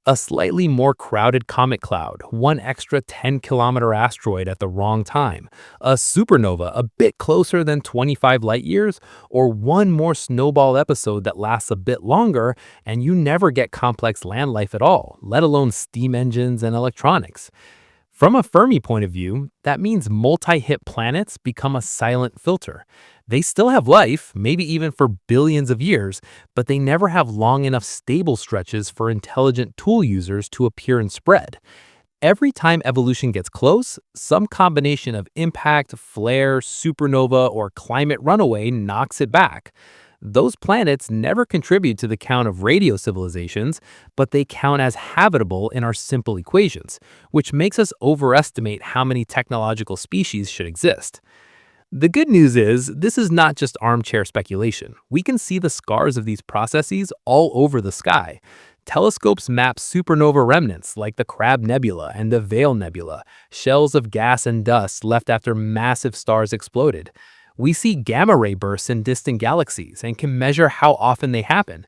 A slightly more crowded comet cloud, one extra 10-kilometer asteroid at the wrong time, a supernova a bit closer than 25 light years, or one more snowball episode that lasts a bit longer, and you never get complex land life at all, let alone steam engines and electronics. From a Fermi point of view, that means multi-hit planets become a silent filter. They still have life, maybe even for billions of years, but they never have long enough stable stretches for intelligent tool users to appear and spread. Every time evolution gets close, some combination of impact, flare, supernova, or climate runaway knocks it back. Those planets never contribute to the count of radio civilizations, but they count as habitable in our simple equations, which makes us overestimate how many technological species should exist. The good news is, this is not just armchair speculation. We can see the scars of these processes all over the sky. Telescopes map supernova remnants like the Crab Nebula and the Veil Nebula, shells of gas and dust left after massive stars exploded. We see gamma-ray bursts in distant galaxies and can measure how often they happen.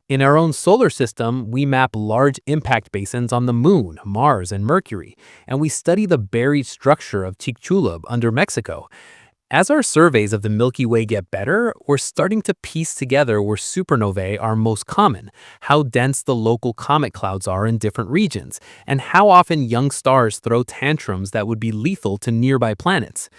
In our own solar system, we map large impact basins on the Moon, Mars, and Mercury, and we study the buried structure of Chicxulub under Mexico. As our surveys of the Milky Way get better, we're starting to piece together where supernovae are most common, how dense the local comet clouds are in different regions, and how often young stars throw tantrums that would be lethal to nearby planets.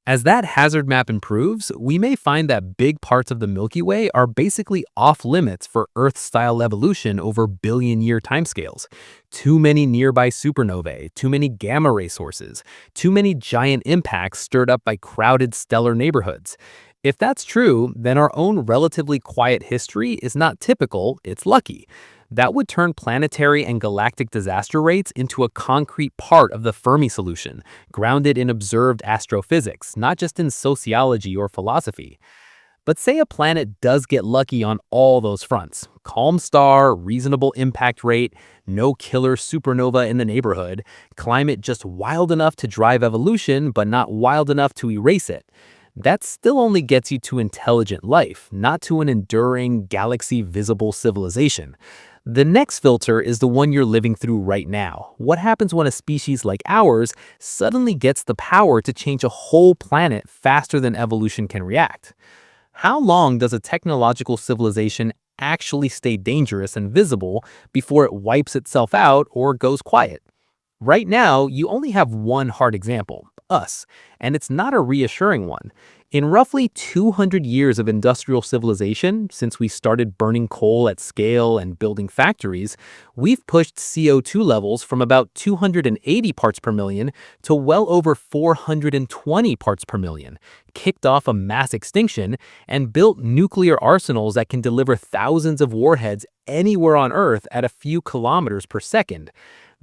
As that hazard map improves, we may find that big parts of the Milky Way are basically off-limits for Earth-style evolution over billion-year timescales. Too many nearby supernovae, too many gamma-ray sources, too many giant impacts stirred up by crowded stellar neighborhoods. If that's true, then our own relatively quiet history is not typical, it's lucky. That would turn planetary and galactic disaster rates into a concrete part of the Fermi solution, grounded in observed astrophysics, not just in sociology or philosophy. But say a planet does get lucky on all those fronts. Calm star, reasonable impact rate, no killer supernova in the neighborhood, climate just wild enough to drive evolution but not wild enough to erase it. That still only gets you to intelligent life, not to an enduring, galaxy-visible civilization. The next filter is the one you're living through right now. What happens when a species like ours suddenly gets the power to change a whole planet faster than evolution can react? How long does a technological civilization actually stay dangerous and visible before it wipes itself out or goes quiet? Right now, you only have one hard example, us, and it's not a reassuring one. In roughly 200 years of industrial civilization, since we started burning coal at scale and building factories, we've pushed CO2 levels from about 280 parts per million to well over 420 parts per million, kicked off a mass extinction, and built nuclear arsenals that can deliver thousands of warheads anywhere on Earth at a few kilometers per second.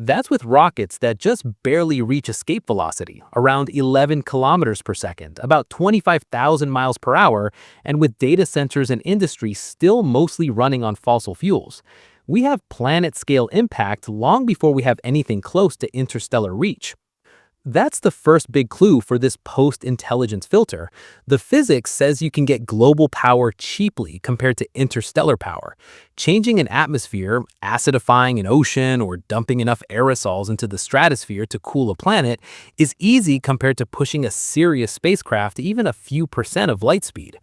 That's with rockets that just barely reach escape velocity, around 11 kilometers per second, about 25,000 miles per hour, and with data centers and industry still mostly running on fossil fuels. We have planet-scale impact long before we have anything close to interstellar reach. That's the first big clue for this post-intelligence filter. The physics says you can get global power cheaply compared to interstellar power. Changing an atmosphere, acidifying an ocean, or dumping enough aerosols into the stratosphere to cool a planet is easy compared to pushing a serious spacecraft even a few percent of light speed.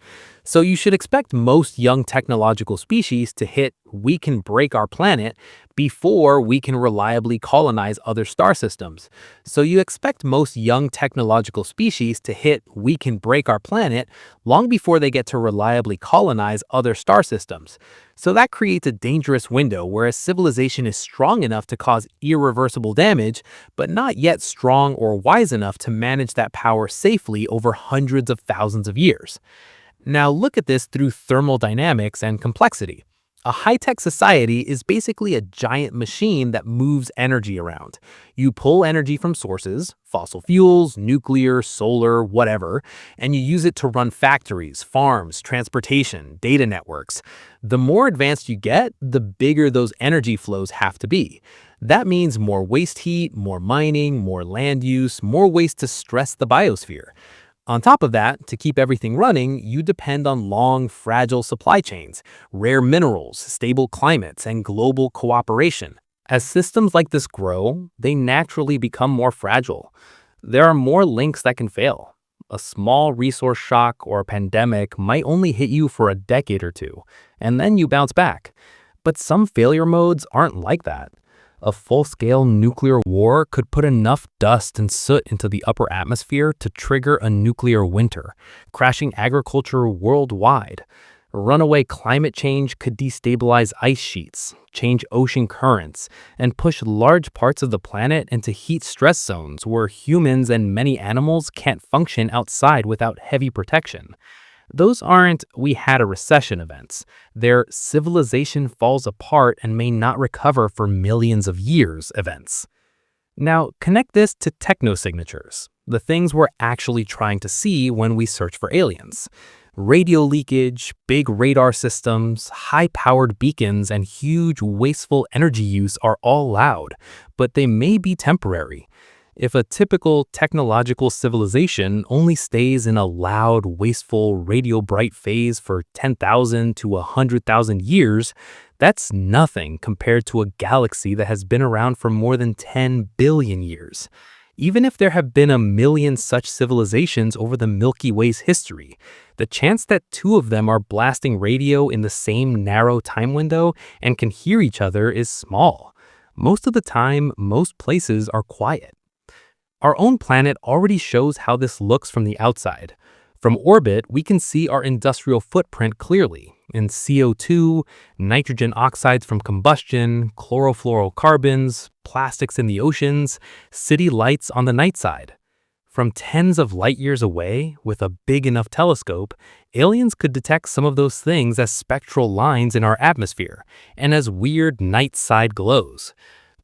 So you should expect most young technological species to hit "we can break our planet" before we can reliably colonize other star systems. So you expect most young technological species to hit "we can break our planet" long before they get to reliably colonize other star systems. So that creates a dangerous window where a civilization is strong enough to cause irreversible damage, but not yet strong or wise enough to manage that power safely over hundreds of thousands of years. Now look at this through thermodynamics and complexity. A high-tech society is basically a giant machine that moves energy around. You pull energy from sources, fossil fuels, nuclear, solar, whatever, and you use it to run factories, farms, transportation, data networks. The more advanced you get, the bigger those energy flows have to be. That means more waste heat, more mining, more land use, more ways to stress the biosphere. On top of that, to keep everything running, you depend on long, fragile supply chains, rare minerals, stable climates, and global cooperation. As systems like this grow, they naturally become more fragile. There are more links that can fail. A small resource shock or a pandemic might only hit you for a decade or two, and then you bounce back. But some failure modes aren't like that. A full-scale nuclear war could put enough dust and soot into the upper atmosphere to trigger a nuclear winter, crashing agriculture worldwide. Runaway climate change could destabilize ice sheets, change ocean currents, and push large parts of the planet into heat stress zones where humans and many animals can't function outside without heavy protection. Those aren't "we had a recession" events. They're civilization falls apart and may not recover for millions of years events. Now, connect this to technosignatures, the things we're actually trying to see when we search for aliens. Radio leakage, big radar systems, high-powered beacons, and huge wasteful energy use are all loud, but they may be temporary. If a typical technological civilization only stays in a loud, wasteful, radio-bright phase for 10,000 to 100,000 years, that's nothing compared to a galaxy that has been around for more than 10 billion years. Even if there have been a million such civilizations over the Milky Way's history, the chance that two of them are blasting radio in the same narrow time window and can hear each other is small. Most of the time, most places are quiet. Our own planet already shows how this looks from the outside. From orbit, we can see our industrial footprint clearly in CO2, nitrogen oxides from combustion, chlorofluorocarbons, plastics in the oceans, city lights on the night side. From tens of light years away, with a big enough telescope, aliens could detect some of those things as spectral lines in our atmosphere and as weird night side glows.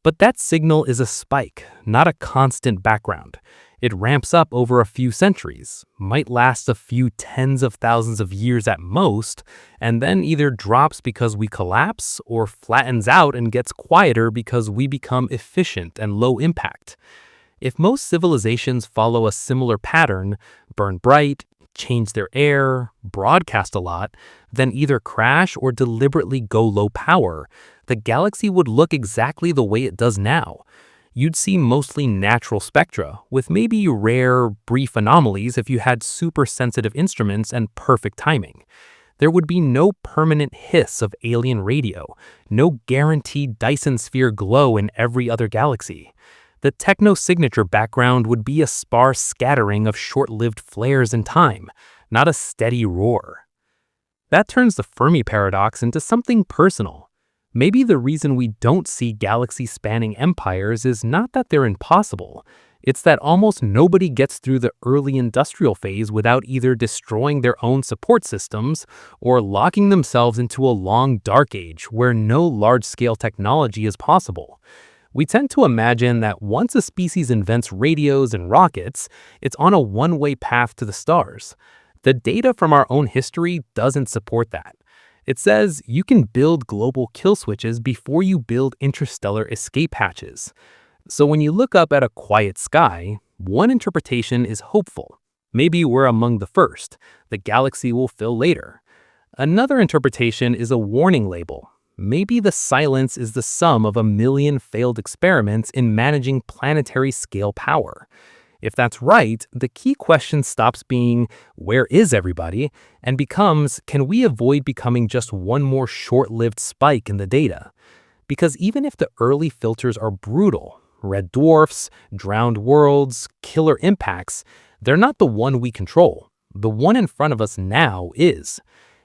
But that signal is a spike, not a constant background. It ramps up over a few centuries, might last a few tens of thousands of years at most, and then either drops because we collapse or flattens out and gets quieter because we become efficient and low impact. If most civilizations follow a similar pattern, burn bright, change their air, broadcast a lot, then either crash or deliberately go low power, the galaxy would look exactly the way it does now. You'd see mostly natural spectra, with maybe rare, brief anomalies if you had super sensitive instruments and perfect timing. There would be no permanent hiss of alien radio, no guaranteed Dyson sphere glow in every other galaxy. The technosignature background would be a sparse scattering of short-lived flares in time, not a steady roar. That turns the Fermi Paradox into something personal. Maybe the reason we don't see galaxy-spanning empires is not that they're impossible. It's that almost nobody gets through the early industrial phase without either destroying their own support systems or locking themselves into a long dark age where no large-scale technology is possible. We tend to imagine that once a species invents radios and rockets, it's on a one-way path to the stars. The data from our own history doesn't support that. It says you can build global kill switches before you build interstellar escape hatches. So when you look up at a quiet sky, one interpretation is hopeful. Maybe we're among the first. The galaxy will fill later. Another interpretation is a warning label. Maybe the silence is the sum of a million failed experiments in managing planetary scale power. If that's right, the key question stops being, where is everybody, and becomes, can we avoid becoming just one more short-lived spike in the data? Because even if the early filters are brutal, red dwarfs, drowned worlds, killer impacts, they're not the one we control. The one in front of us now is.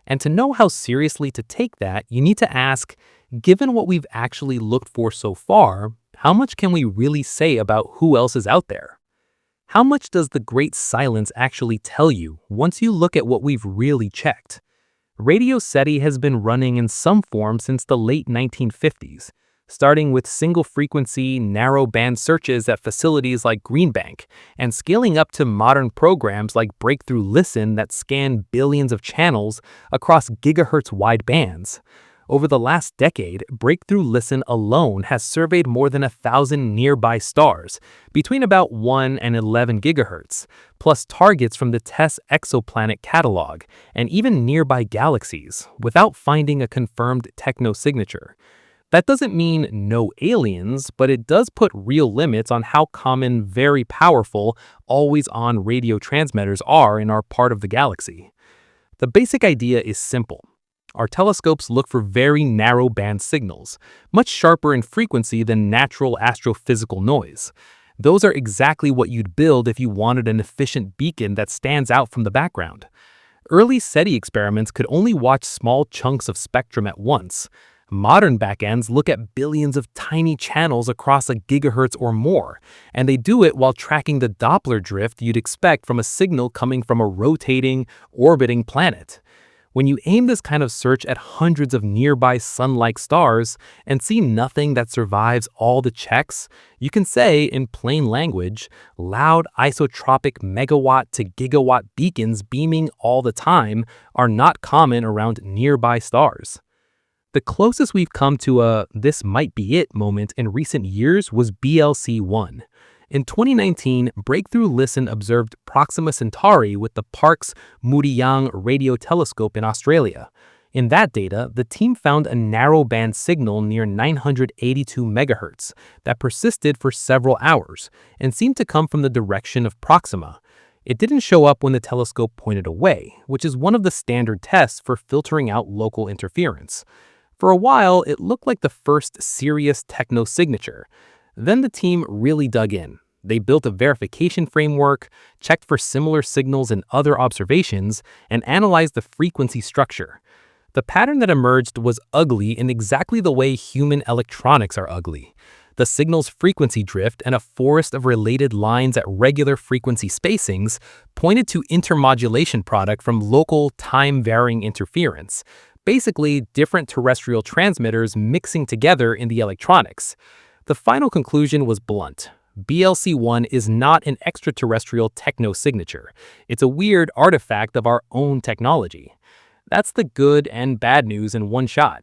And to know how seriously to take that, you need to ask, given what we've actually looked for so far, how much can we really say about who else is out there? How much does the great silence actually tell you once you look at what we've really checked? Radio SETI has been running in some form since the late 1950s, starting with single-frequency, narrow-band searches at facilities like Green Bank, and scaling up to modern programs like Breakthrough Listen that scan billions of channels across gigahertz-wide bands. Over the last decade, Breakthrough Listen alone has surveyed more than 1,000 nearby stars, between about 1 and 11 gigahertz, plus targets from the TESS Exoplanet catalog, and even nearby galaxies, without finding a confirmed technosignature. That doesn't mean no aliens, but it does put real limits on how common very powerful, always-on radio transmitters are in our part of the galaxy. The basic idea is simple. Our telescopes look for very narrow band signals, much sharper in frequency than natural astrophysical noise. Those are exactly what you'd build if you wanted an efficient beacon that stands out from the background. Early SETI experiments could only watch small chunks of spectrum at once. Modern backends look at billions of tiny channels across a gigahertz or more, and they do it while tracking the Doppler drift you'd expect from a signal coming from a rotating, orbiting planet. When you aim this kind of search at hundreds of nearby sun-like stars and see nothing that survives all the checks, you can say, in plain language, loud isotropic megawatt to gigawatt beacons beaming all the time are not common around nearby stars. The closest we've come to a "this might be it" moment in recent years was BLC-1. In 2019, Breakthrough Listen observed Proxima Centauri with the Parkes Mooneyang radio telescope in Australia. In that data, the team found a narrow-band signal near 982 MHz that persisted for several hours and seemed to come from the direction of Proxima. It didn't show up when the telescope pointed away, which is one of the standard tests for filtering out local interference. For a while, it looked like the first serious technosignature. Then the team really dug in. They built a verification framework, checked for similar signals in other observations, and analyzed the frequency structure. The pattern that emerged was ugly in exactly the way human electronics are ugly. The signal's frequency drift and a forest of related lines at regular frequency spacings pointed to intermodulation product from local time-varying interference, basically different terrestrial transmitters mixing together in the electronics. The final conclusion was blunt. BLC-1 is not an extraterrestrial technosignature. It's a weird artifact of our own technology. That's the good and bad news in one shot.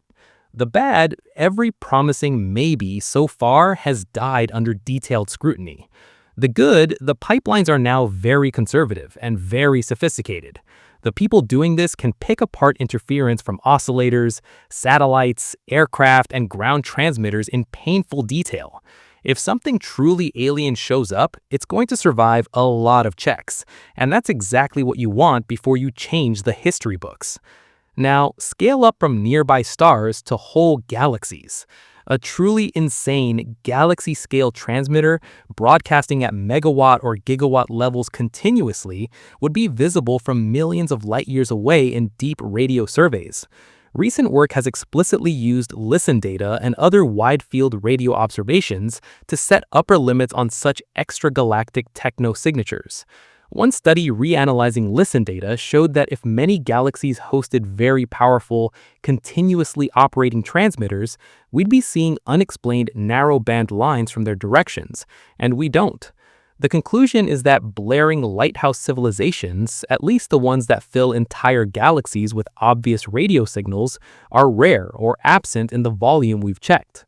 The bad, every promising maybe so far has died under detailed scrutiny. The good, the pipelines are now very conservative and very sophisticated. The people doing this can pick apart interference from oscillators, satellites, aircraft, and ground transmitters in painful detail. If something truly alien shows up, it's going to survive a lot of checks, and that's exactly what you want before you change the history books. Now, scale up from nearby stars to whole galaxies. A truly insane galaxy-scale transmitter broadcasting at megawatt or gigawatt levels continuously would be visible from millions of light years away in deep radio surveys. Recent work has explicitly used listen data and other wide-field radio observations to set upper limits on such extragalactic technosignatures. One study reanalyzing listen data showed that if many galaxies hosted very powerful, continuously operating transmitters, we'd be seeing unexplained narrow-band lines from their directions, and we don't. The conclusion is that blaring lighthouse civilizations, at least the ones that fill entire galaxies with obvious radio signals, are rare or absent in the volume we've checked.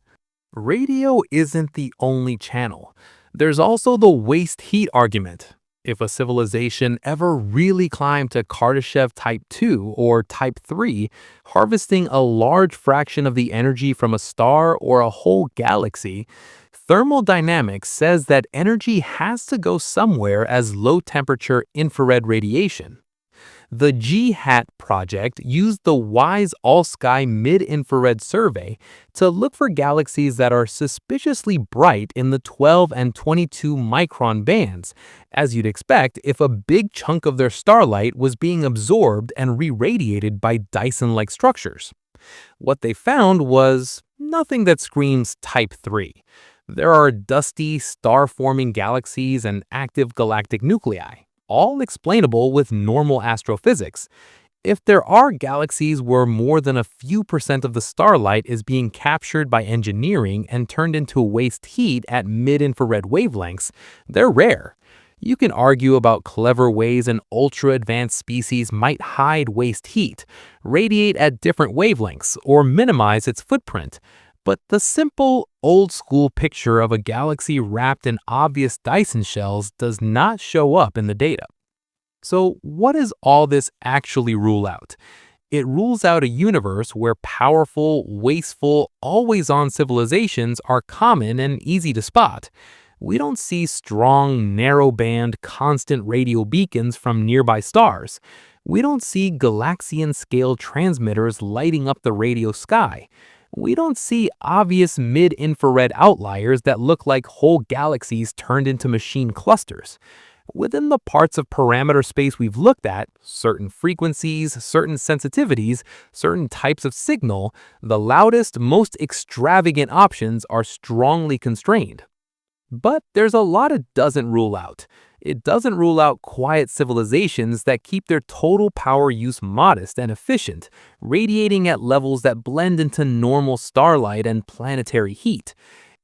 Radio isn't the only channel. There's also the waste heat argument. If a civilization ever really climbed to Kardashev Type 2 or Type 3, harvesting a large fraction of the energy from a star or a whole galaxy, Thermodynamics says that energy has to go somewhere as low-temperature infrared radiation. The GHAT project used the WISE All-Sky Mid-Infrared Survey to look for galaxies that are suspiciously bright in the 12 and 22 micron bands, as you'd expect if a big chunk of their starlight was being absorbed and re-radiated by Dyson-like structures. What they found was nothing that screams Type 3. There are dusty, star-forming galaxies and active galactic nuclei, all explainable with normal astrophysics. If there are galaxies where more than a few % of the starlight is being captured by engineering and turned into waste heat at mid-infrared wavelengths, they're rare. You can argue about clever ways an ultra-advanced species might hide waste heat, radiate at different wavelengths, or minimize its footprint. But the simple, old-school picture of a galaxy wrapped in obvious Dyson shells does not show up in the data. So what does all this actually rule out? It rules out a universe where powerful, wasteful, always-on civilizations are common and easy to spot. We don't see strong, narrow-band, constant radio beacons from nearby stars. We don't see Galaxian-scale transmitters lighting up the radio sky. We don't see obvious mid-infrared outliers that look like whole galaxies turned into machine clusters. Within the parts of parameter space we've looked at, certain frequencies, certain sensitivities, certain types of signal, the loudest, most extravagant options are strongly constrained. But there's a lot it doesn't rule out. It doesn't rule out quiet civilizations that keep their total power use modest and efficient, radiating at levels that blend into normal starlight and planetary heat.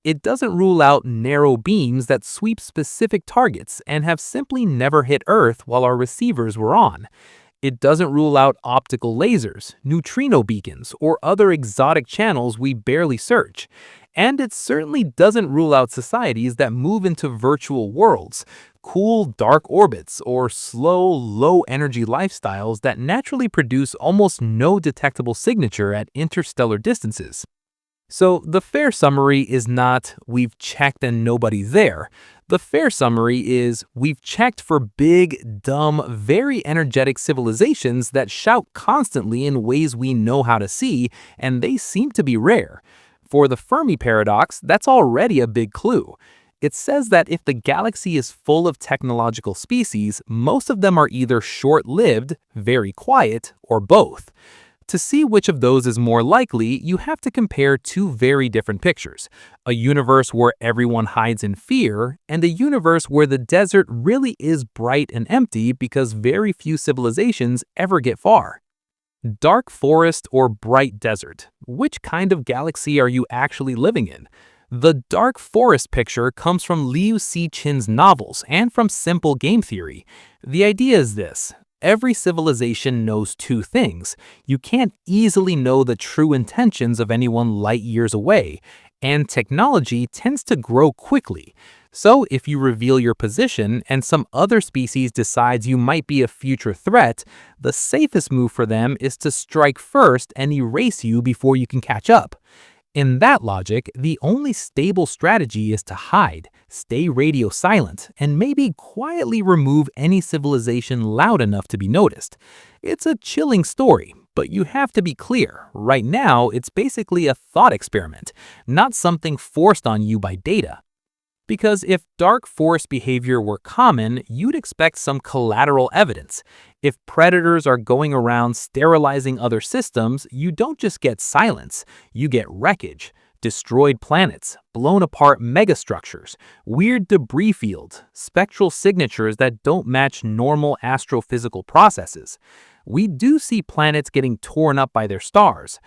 It doesn't rule out narrow beams that sweep specific targets and have simply never hit Earth while our receivers were on. It doesn't rule out optical lasers, neutrino beacons, or other exotic channels we barely search. And it certainly doesn't rule out societies that move into virtual worlds, cool, dark orbits, or slow, low-energy lifestyles that naturally produce almost no detectable signature at interstellar distances. So the fair summary is not, we've checked and nobody's there. The fair summary is, we've checked for big, dumb, very energetic civilizations that shout constantly in ways we know how to see, and they seem to be rare. For the Fermi Paradox, that's already a big clue. It says that if the galaxy is full of technological species, most of them are either short-lived, very quiet, or both. To see which of those is more likely, you have to compare two very different pictures: a universe where everyone hides in fear, and a universe where the desert really is bright and empty because very few civilizations ever get far. Dark forest or bright desert? Which kind of galaxy are you actually living in? The dark forest picture comes from Liu Cixin's novels and from simple game theory. The idea is this. Every civilization knows two things. You can't easily know the true intentions of anyone light years away, and technology tends to grow quickly. So if you reveal your position and some other species decides you might be a future threat, the safest move for them is to strike first and erase you before you can catch up. In that logic, the only stable strategy is to hide, stay radio silent, and maybe quietly remove any civilization loud enough to be noticed. It's a chilling story, but you have to be clear. Right now, it's basically a thought experiment, not something forced on you by data. Because if dark forest behavior were common, you'd expect some collateral evidence. If predators are going around sterilizing other systems, you don't just get silence, you get wreckage, destroyed planets, blown apart megastructures, weird debris fields, spectral signatures that don't match normal astrophysical processes. We do see planets getting torn up by their stars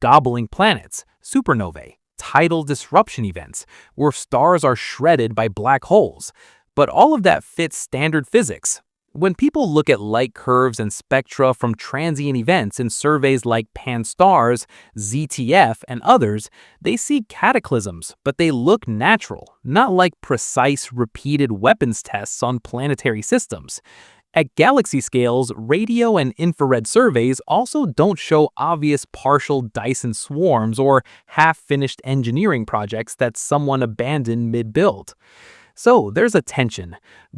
gobbling planets, supernovae, tidal disruption events, where stars are shredded by black holes. But all of that fits standard physics. When people look at light curves and spectra from transient events in surveys like Pan-STARRS, ZTF, and others, they see cataclysms, but they look natural, not like precise, repeated weapons tests on planetary systems. At galaxy scales, radio and infrared surveys also don't show obvious partial Dyson swarms or half-finished engineering projects that someone abandoned mid-build. So there's a tension.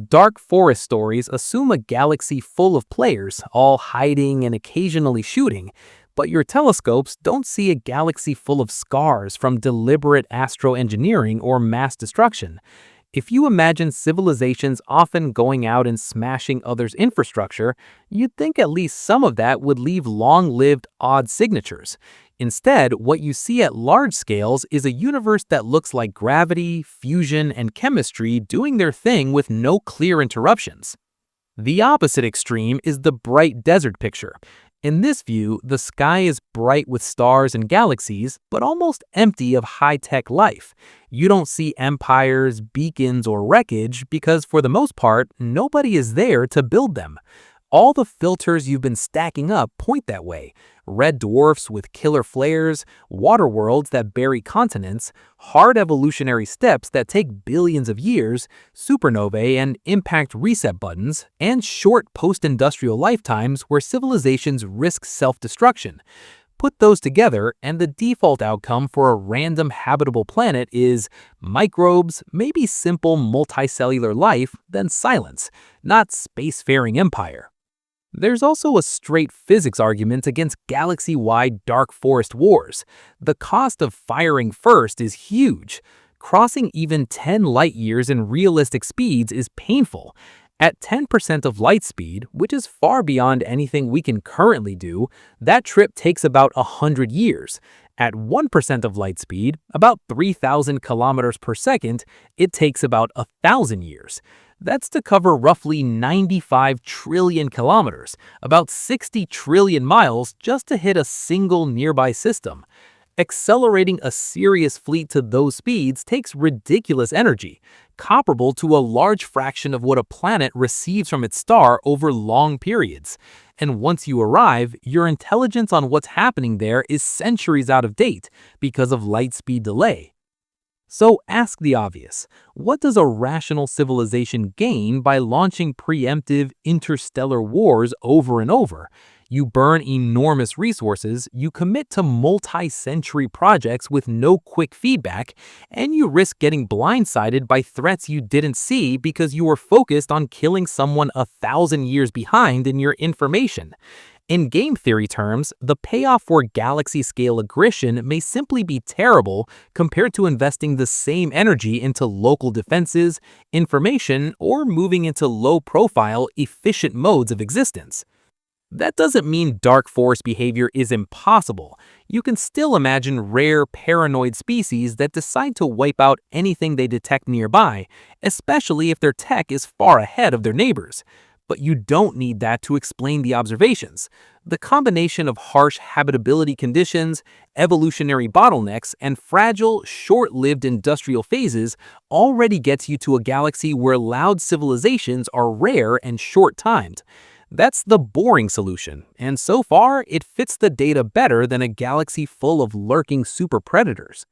Dark forest stories assume a galaxy full of players, all hiding and occasionally shooting, but your telescopes don't see a galaxy full of scars from deliberate astroengineering or mass destruction. If you imagine civilizations often going out and smashing others' infrastructure, you'd think at least some of that would leave long-lived odd signatures. Instead, what you see at large scales is a universe that looks like gravity, fusion, and chemistry doing their thing with no clear interruptions. The opposite extreme is the bright desert picture. In this view, the sky is bright with stars and galaxies, but almost empty of high-tech life. You don't see empires, beacons, or wreckage because, for the most part, nobody is there to build them. All the filters you've been stacking up point that way. Red dwarfs with killer flares, waterworlds that bury continents, hard evolutionary steps that take billions of years, supernovae and impact reset buttons, and short post-industrial lifetimes where civilizations risk self-destruction. Put those together, and the default outcome for a random habitable planet is microbes, maybe simple multicellular life, then silence, not spacefaring empire. There's also a straight physics argument against galaxy-wide dark forest wars. The cost of firing first is huge. Crossing even 10 light years in realistic speeds is painful. At 10% of light speed, which is far beyond anything we can currently do, that trip takes about 100 years. At 1% of light speed, about 3,000 kilometers per second, it takes about 1,000 years. That's to cover roughly 95 trillion kilometers, about 60 trillion miles just to hit a single nearby system. Accelerating a serious fleet to those speeds takes ridiculous energy, comparable to a large fraction of what a planet receives from its star over long periods. And once you arrive, your intelligence on what's happening there is centuries out of date because of light speed delay. So ask the obvious, what does a rational civilization gain by launching preemptive interstellar wars over and over? You burn enormous resources, you commit to multi-century projects with no quick feedback, and you risk getting blindsided by threats you didn't see because you were focused on killing someone 1,000 years behind in your information. In game theory terms, the payoff for galaxy-scale aggression may simply be terrible compared to investing the same energy into local defenses, information, or moving into low-profile, efficient modes of existence. That doesn't mean dark forest behavior is impossible. You can still imagine rare, paranoid species that decide to wipe out anything they detect nearby, especially if their tech is far ahead of their neighbors. But you don't need that to explain the observations. The combination of harsh habitability conditions, evolutionary bottlenecks, and fragile, short-lived industrial phases already gets you to a galaxy where loud civilizations are rare and short-timed. That's the boring solution, and so far, it fits the data better than a galaxy full of lurking super predators.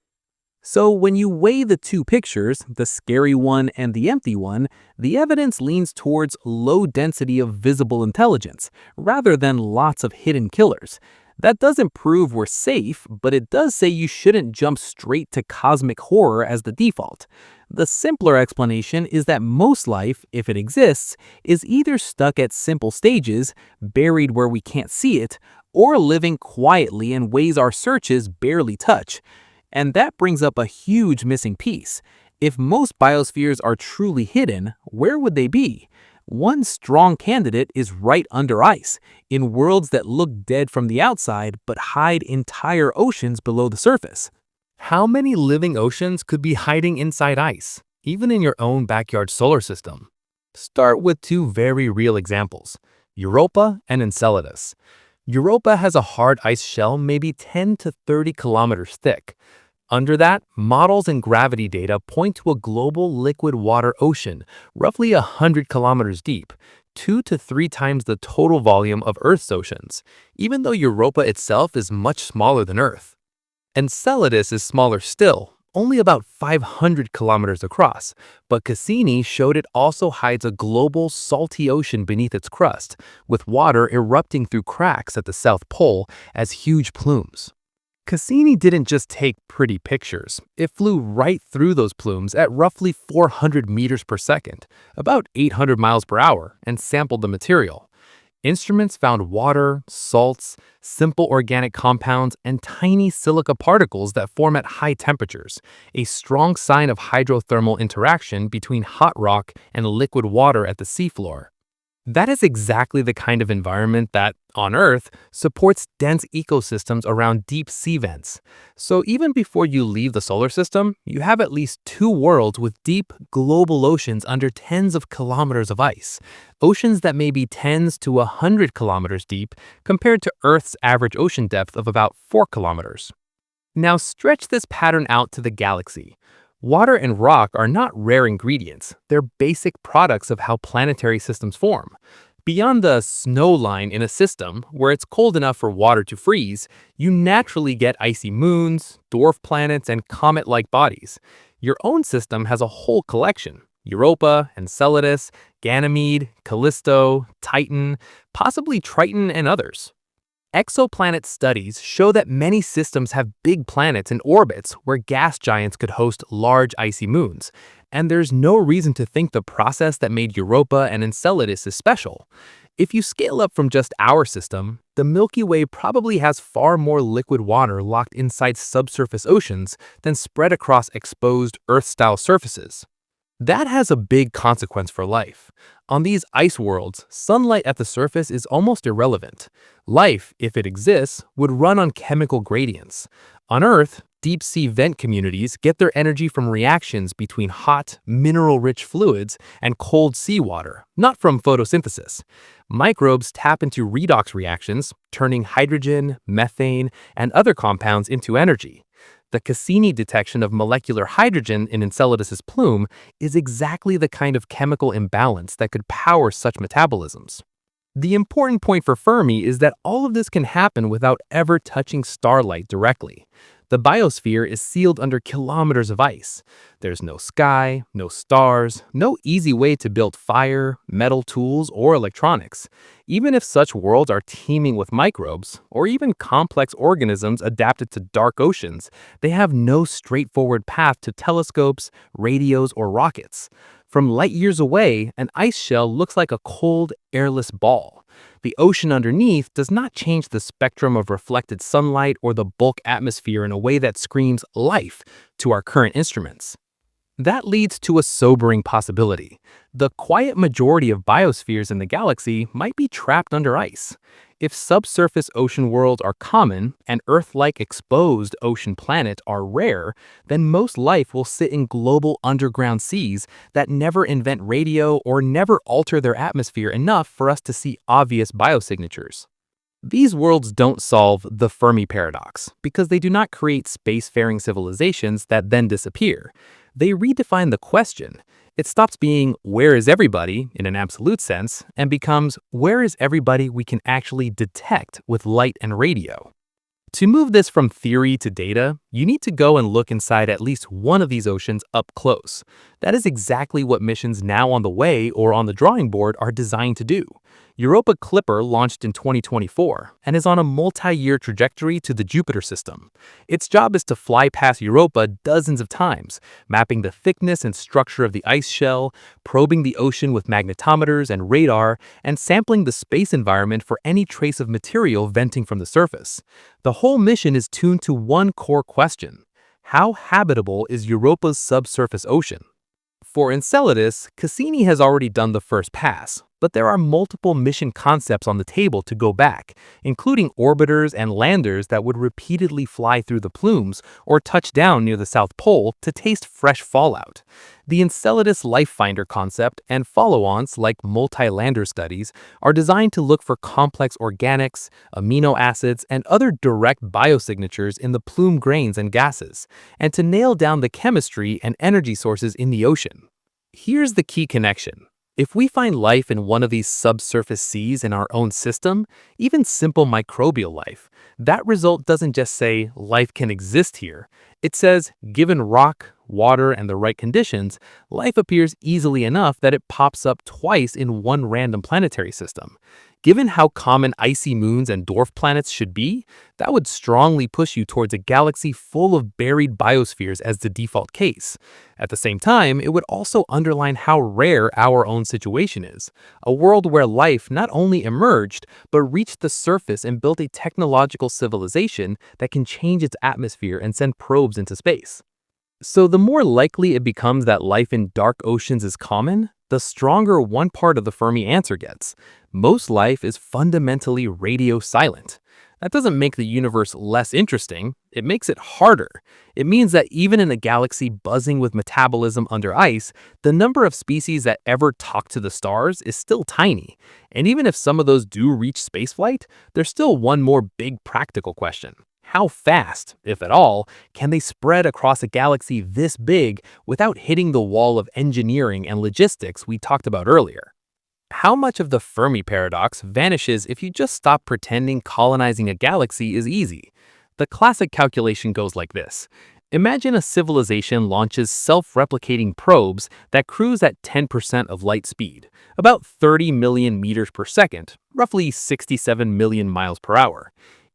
So when you weigh the two pictures, the scary one and the empty one, the evidence leans towards low density of visible intelligence, rather than lots of hidden killers. That doesn't prove we're safe, but it does say you shouldn't jump straight to cosmic horror as the default. The simpler explanation is that most life, if it exists, is either stuck at simple stages, buried where we can't see it, or living quietly in ways our searches barely touch. And that brings up a huge missing piece. If most biospheres are truly hidden, where would they be? One strong candidate is right under ice, in worlds that look dead from the outside but hide entire oceans below the surface. How many living oceans could be hiding inside ice, even in your own backyard solar system? Start with two very real examples, Europa and Enceladus. Europa has a hard ice shell maybe 10 to 30 kilometers thick. Under that, models and gravity data point to a global liquid water ocean, roughly 100 kilometers deep, 2 to 3 times the total volume of Earth's oceans, even though Europa itself is much smaller than Earth. Enceladus is smaller still, only about 500 kilometers across, but Cassini showed it also hides a global salty ocean beneath its crust, with water erupting through cracks at the South Pole as huge plumes. Cassini didn't just take pretty pictures. It flew right through those plumes at roughly 400 meters per second, about 800 miles per hour, and sampled the material. Instruments found water, salts, simple organic compounds, and tiny silica particles that form at high temperatures, a strong sign of hydrothermal interaction between hot rock and liquid water at the seafloor. That is exactly the kind of environment that, on Earth, supports dense ecosystems around deep sea vents. So even before you leave the solar system, you have at least two worlds with deep, global oceans under tens of kilometers of ice. Oceans that may be tens to 100 kilometers deep compared to Earth's average ocean depth of about 4 kilometers. Now stretch this pattern out to the galaxy. Water and rock are not rare ingredients, they're basic products of how planetary systems form. Beyond the snow line in a system, where it's cold enough for water to freeze, you naturally get icy moons, dwarf planets, and comet-like bodies. Your own system has a whole collection: Europa, Enceladus, Ganymede, Callisto, Titan, possibly Triton, and others. Exoplanet studies show that many systems have big planets in orbits where gas giants could host large icy moons, and there's no reason to think the process that made Europa and Enceladus is special. If you scale up from just our system, the Milky Way probably has far more liquid water locked inside subsurface oceans than spread across exposed Earth-style surfaces. That has a big consequence for life. On these ice worlds, sunlight at the surface is almost irrelevant. Life, if it exists, would run on chemical gradients. On Earth, deep-sea vent communities get their energy from reactions between hot, mineral-rich fluids and cold seawater, not from photosynthesis. Microbes tap into redox reactions, turning hydrogen, methane, and other compounds into energy. The Cassini detection of molecular hydrogen in Enceladus's plume is exactly the kind of chemical imbalance that could power such metabolisms. The important point for Fermi is that all of this can happen without ever touching starlight directly. The biosphere is sealed under kilometers of ice. There's no sky, no stars, no easy way to build fire, metal tools, or electronics. Even if such worlds are teeming with microbes, or even complex organisms adapted to dark oceans, they have no straightforward path to telescopes, radios, or rockets. From light years away, an ice shell looks like a cold, airless ball. The ocean underneath does not change the spectrum of reflected sunlight or the bulk atmosphere in a way that screams life to our current instruments. That leads to a sobering possibility. The quiet majority of biospheres in the galaxy might be trapped under ice. If subsurface ocean worlds are common and Earth-like exposed ocean planets are rare, then most life will sit in global underground seas that never invent radio or never alter their atmosphere enough for us to see obvious biosignatures. These worlds don't solve the Fermi Paradox because they do not create spacefaring civilizations that then disappear. They redefine the question. It stops being, where is everybody, in an absolute sense, and becomes, where is everybody we can actually detect with light and radio? To move this from theory to data, you need to go and look inside at least one of these oceans up close. That is exactly what missions now on the way or on the drawing board are designed to do. Europa Clipper launched in 2024 and is on a multi-year trajectory to the Jupiter system. Its job is to fly past Europa dozens of times, mapping the thickness and structure of the ice shell, probing the ocean with magnetometers and radar, and sampling the space environment for any trace of material venting from the surface. The whole mission is tuned to one core question: how habitable is Europa's subsurface ocean? For Enceladus, Cassini has already done the first pass, but there are multiple mission concepts on the table to go back, including orbiters and landers that would repeatedly fly through the plumes or touch down near the South Pole to taste fresh fallout. The Enceladus Life Finder concept and follow-ons like multi-lander studies are designed to look for complex organics, amino acids, and other direct biosignatures in the plume grains and gases, and to nail down the chemistry and energy sources in the ocean. Here's the key connection. If we find life in one of these subsurface seas in our own system, even simple microbial life, that result doesn't just say life can exist here. It says, given rock, water, and the right conditions, life appears easily enough that it pops up twice in one random planetary system. Given how common icy moons and dwarf planets should be, that would strongly push you towards a galaxy full of buried biospheres as the default case. At the same time, it would also underline how rare our own situation is, a world where life not only emerged, but reached the surface and built a technological civilization that can change its atmosphere and send probes into space. So the more likely it becomes that life in dark oceans is common, the stronger one part of the Fermi answer gets. Most life is fundamentally radio silent. That doesn't make the universe less interesting, it makes it harder. It means that even in a galaxy buzzing with metabolism under ice, the number of species that ever talk to the stars is still tiny. And even if some of those do reach spaceflight, there's still one more big practical question. How fast, if at all, can they spread across a galaxy this big without hitting the wall of engineering and logistics we talked about earlier? How much of the Fermi paradox vanishes if you just stop pretending colonizing a galaxy is easy? The classic calculation goes like this. Imagine a civilization launches self-replicating probes that cruise at 10% of light speed, about 30 million meters per second, roughly 67 million miles per hour.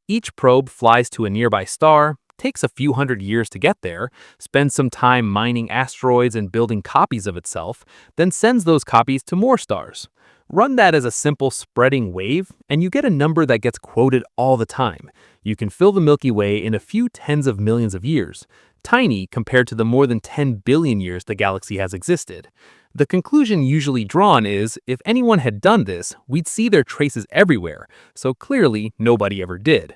Each probe flies to a nearby star, takes a few hundred years to get there, spends some time mining asteroids and building copies of itself, then sends those copies to more stars. Run that as a simple spreading wave, and you get a number that gets quoted all the time. You can fill the Milky Way in a few tens of millions of years, tiny compared to the more than 10 billion years the galaxy has existed. The conclusion usually drawn is, if anyone had done this, we'd see their traces everywhere, so clearly nobody ever did.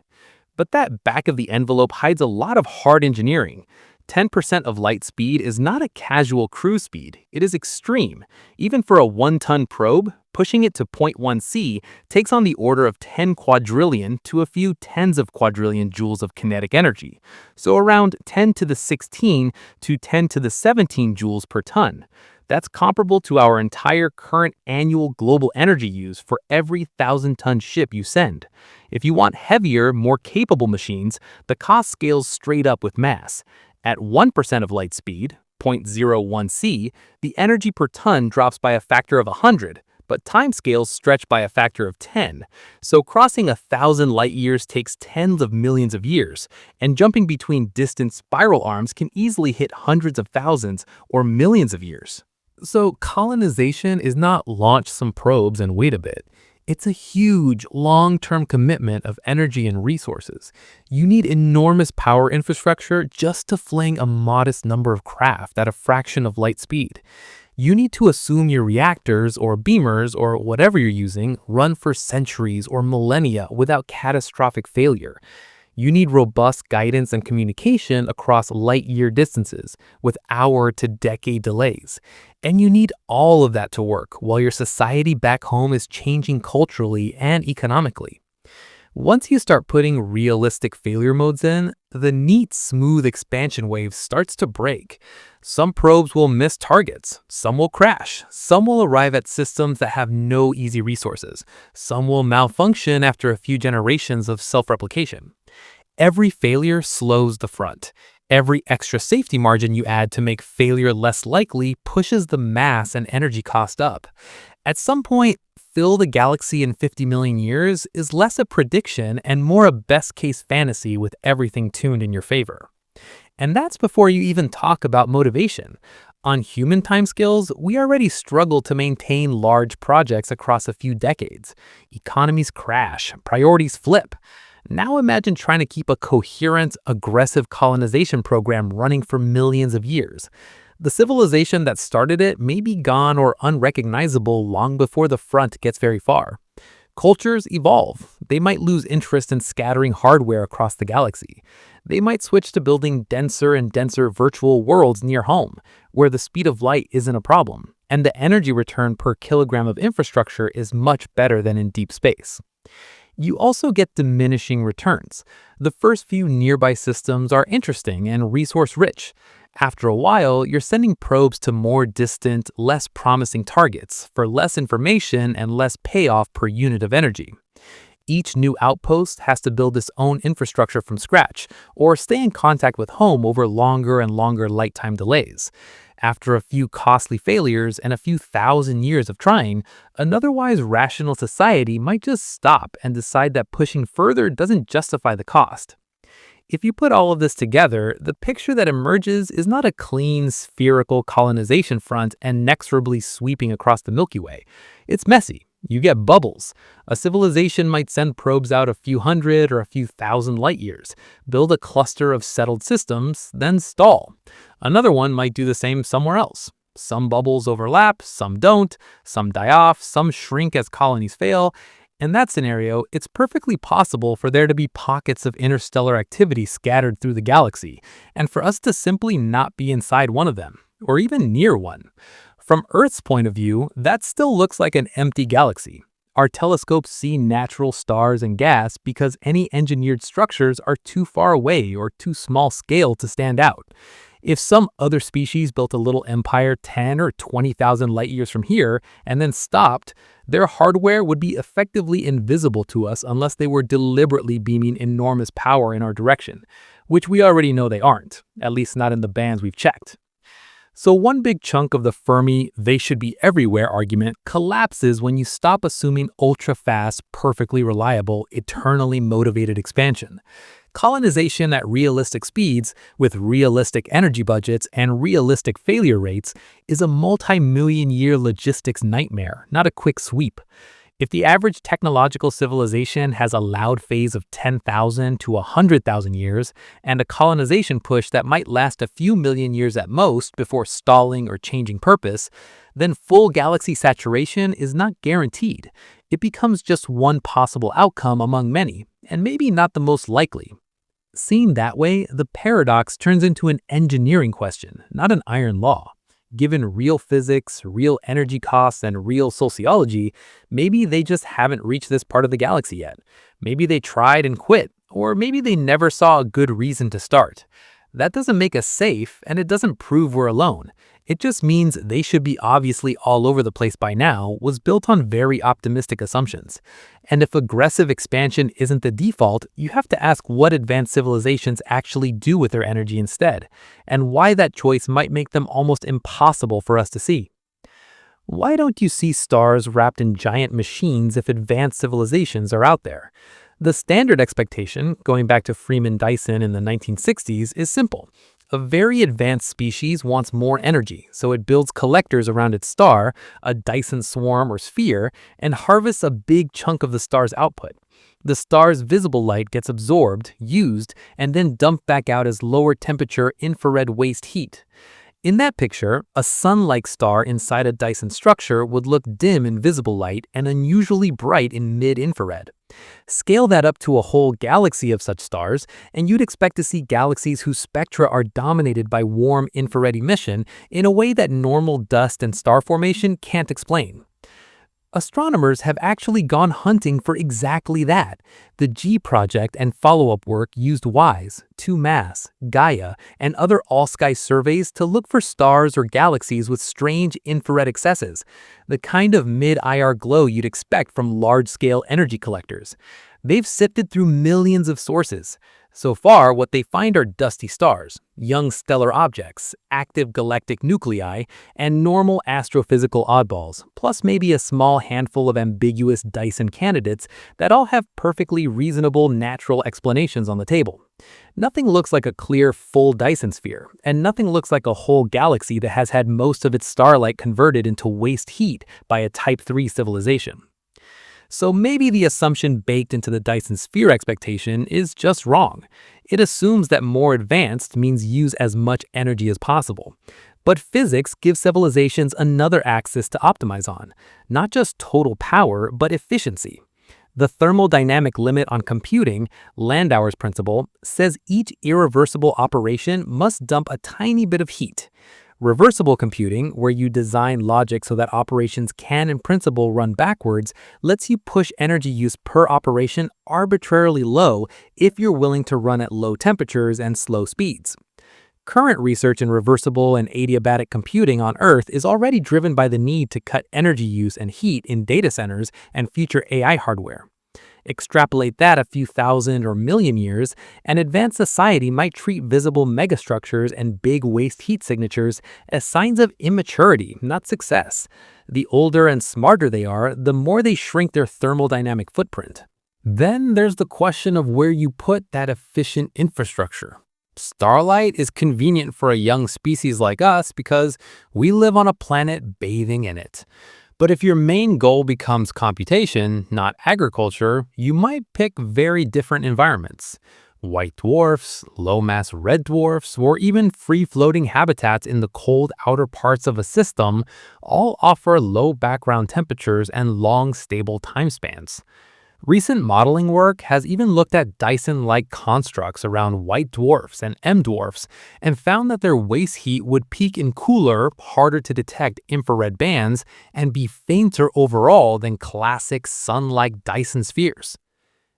But that back of the envelope hides a lot of hard engineering. 10% of light speed is not a casual cruise speed, it is extreme. Even for a 1-ton probe, pushing it to 0.1 C takes on the order of 10 quadrillion to a few tens of quadrillion joules of kinetic energy, so around 10 to the 16 to 10 to the 17 joules per ton. That's comparable to our entire current annual global energy use for every 1,000-ton ship you send. If you want heavier, more capable machines, the cost scales straight up with mass. At 1% of light speed, 0.01 C, the energy per ton drops by a factor of 100, but timescales stretch by a factor of 10. So crossing 1,000 light years takes tens of millions of years, and jumping between distant spiral arms can easily hit hundreds of thousands or millions of years. So colonization is not launch some probes and wait a bit. It's a huge, long-term commitment of energy and resources. You need enormous power infrastructure just to fling a modest number of craft at a fraction of light speed. You need to assume your reactors or beamers or whatever you're using run for centuries or millennia without catastrophic failure. You need robust guidance and communication across light-year distances with hour to decade delays. And you need all of that to work while your society back home is changing culturally and economically. Once you start putting realistic failure modes in, the neat, smooth expansion wave starts to break. Some probes will miss targets, some will crash, some will arrive at systems that have no easy resources, some will malfunction after a few generations of self-replication. Every failure slows the front. Every extra safety margin you add to make failure less likely pushes the mass and energy cost up. At some point, fill the galaxy in 50 million years is less a prediction and more a best-case fantasy with everything tuned in your favor. And that's before you even talk about motivation. On human timescales, we already struggle to maintain large projects across a few decades. Economies crash, priorities flip. Now imagine trying to keep a coherent, aggressive colonization program running for millions of years. The civilization that started it may be gone or unrecognizable long before the front gets very far. Cultures evolve. They might lose interest in scattering hardware across the galaxy. They might switch to building denser and denser virtual worlds near home, where the speed of light isn't a problem, and the energy return per kilogram of infrastructure is much better than in deep space. You also get diminishing returns. The first few nearby systems are interesting and resource-rich. After a while, you're sending probes to more distant, less promising targets for less information and less payoff per unit of energy. Each new outpost has to build its own infrastructure from scratch or stay in contact with home over longer and longer light time delays. After a few costly failures and a few thousand years of trying, an otherwise rational society might just stop and decide that pushing further doesn't justify the cost. If you put all of this together, the picture that emerges is not a clean, spherical colonization front inexorably sweeping across the Milky Way. It's messy. You get bubbles. A civilization might send probes out a few hundred or a few thousand light years, build a cluster of settled systems, then stall. Another one might do the same somewhere else. Some bubbles overlap, some don't, some die off, some shrink as colonies fail. In that scenario, it's perfectly possible for there to be pockets of interstellar activity scattered through the galaxy, and for us to simply not be inside one of them, or even near one. From Earth's point of view, that still looks like an empty galaxy. Our telescopes see natural stars and gas because any engineered structures are too far away or too small scale to stand out. If some other species built a little empire 10 or 20,000 light years from here and then stopped, their hardware would be effectively invisible to us unless they were deliberately beaming enormous power in our direction, which we already know they aren't, at least not in the bands we've checked. So one big chunk of the Fermi "they should be everywhere" argument collapses when you stop assuming ultra-fast, perfectly reliable, eternally motivated expansion. Colonization at realistic speeds, with realistic energy budgets and realistic failure rates, is a multi-million-year logistics nightmare, not a quick sweep. If the average technological civilization has a loud phase of 10,000 to 100,000 years and a colonization push that might last a few million years at most before stalling or changing purpose, then full galaxy saturation is not guaranteed. It becomes just one possible outcome among many, and maybe not the most likely. Seen that way, the paradox turns into an engineering question, not an iron law. Given real physics, real energy costs, and real sociology, maybe they just haven't reached this part of the galaxy yet. Maybe they tried and quit, or maybe they never saw a good reason to start. That doesn't make us safe, and it doesn't prove we're alone. It just means "they should be obviously all over the place by now" was built on very optimistic assumptions. And if aggressive expansion isn't the default, you have to ask what advanced civilizations actually do with their energy instead, and why that choice might make them almost impossible for us to see. Why don't you see stars wrapped in giant machines if advanced civilizations are out there? The standard expectation, going back to Freeman Dyson in the 1960s, is simple. A very advanced species wants more energy, so it builds collectors around its star, a Dyson swarm or sphere, and harvests a big chunk of the star's output. The star's visible light gets absorbed, used, and then dumped back out as lower temperature infrared waste heat. In that picture, a sun-like star inside a Dyson structure would look dim in visible light and unusually bright in mid-infrared. Scale that up to a whole galaxy of such stars, and you'd expect to see galaxies whose spectra are dominated by warm infrared emission in a way that normal dust and star formation can't explain. Astronomers have actually gone hunting for exactly that. The G project and follow-up work used WISE, 2MASS, Gaia, and other all-sky surveys to look for stars or galaxies with strange infrared excesses, the kind of mid-IR glow you'd expect from large-scale energy collectors. They've sifted through millions of sources. So far, what they find are dusty stars, young stellar objects, active galactic nuclei, and normal astrophysical oddballs, plus maybe a small handful of ambiguous Dyson candidates that all have perfectly reasonable natural explanations on the table. Nothing looks like a clear, full Dyson sphere, and nothing looks like a whole galaxy that has had most of its starlight converted into waste heat by a Type 3 civilization. So maybe the assumption baked into the Dyson sphere expectation is just wrong. It assumes that more advanced means use as much energy as possible. But physics gives civilizations another axis to optimize on, not just total power, but efficiency. The thermodynamic limit on computing, Landauer's principle, says each irreversible operation must dump a tiny bit of heat. Reversible computing, where you design logic so that operations can in principle run backwards, lets you push energy use per operation arbitrarily low if you're willing to run at low temperatures and slow speeds. Current research in reversible and adiabatic computing on Earth is already driven by the need to cut energy use and heat in data centers and future AI hardware. Extrapolate that a few thousand or million years, and advanced society might treat visible megastructures and big waste heat signatures as signs of immaturity, not success. The older and smarter they are, the more they shrink their thermodynamic footprint. Then there's the question of where you put that efficient infrastructure. Starlight is convenient for a young species like us because we live on a planet bathing in it. But if your main goal becomes computation, not agriculture, you might pick very different environments. White dwarfs, low-mass red dwarfs, or even free-floating habitats in the cold outer parts of a system all offer low background temperatures and long, stable time spans. Recent modeling work has even looked at Dyson-like constructs around white dwarfs and M dwarfs and found that their waste heat would peak in cooler, harder-to-detect infrared bands and be fainter overall than classic sun-like Dyson spheres.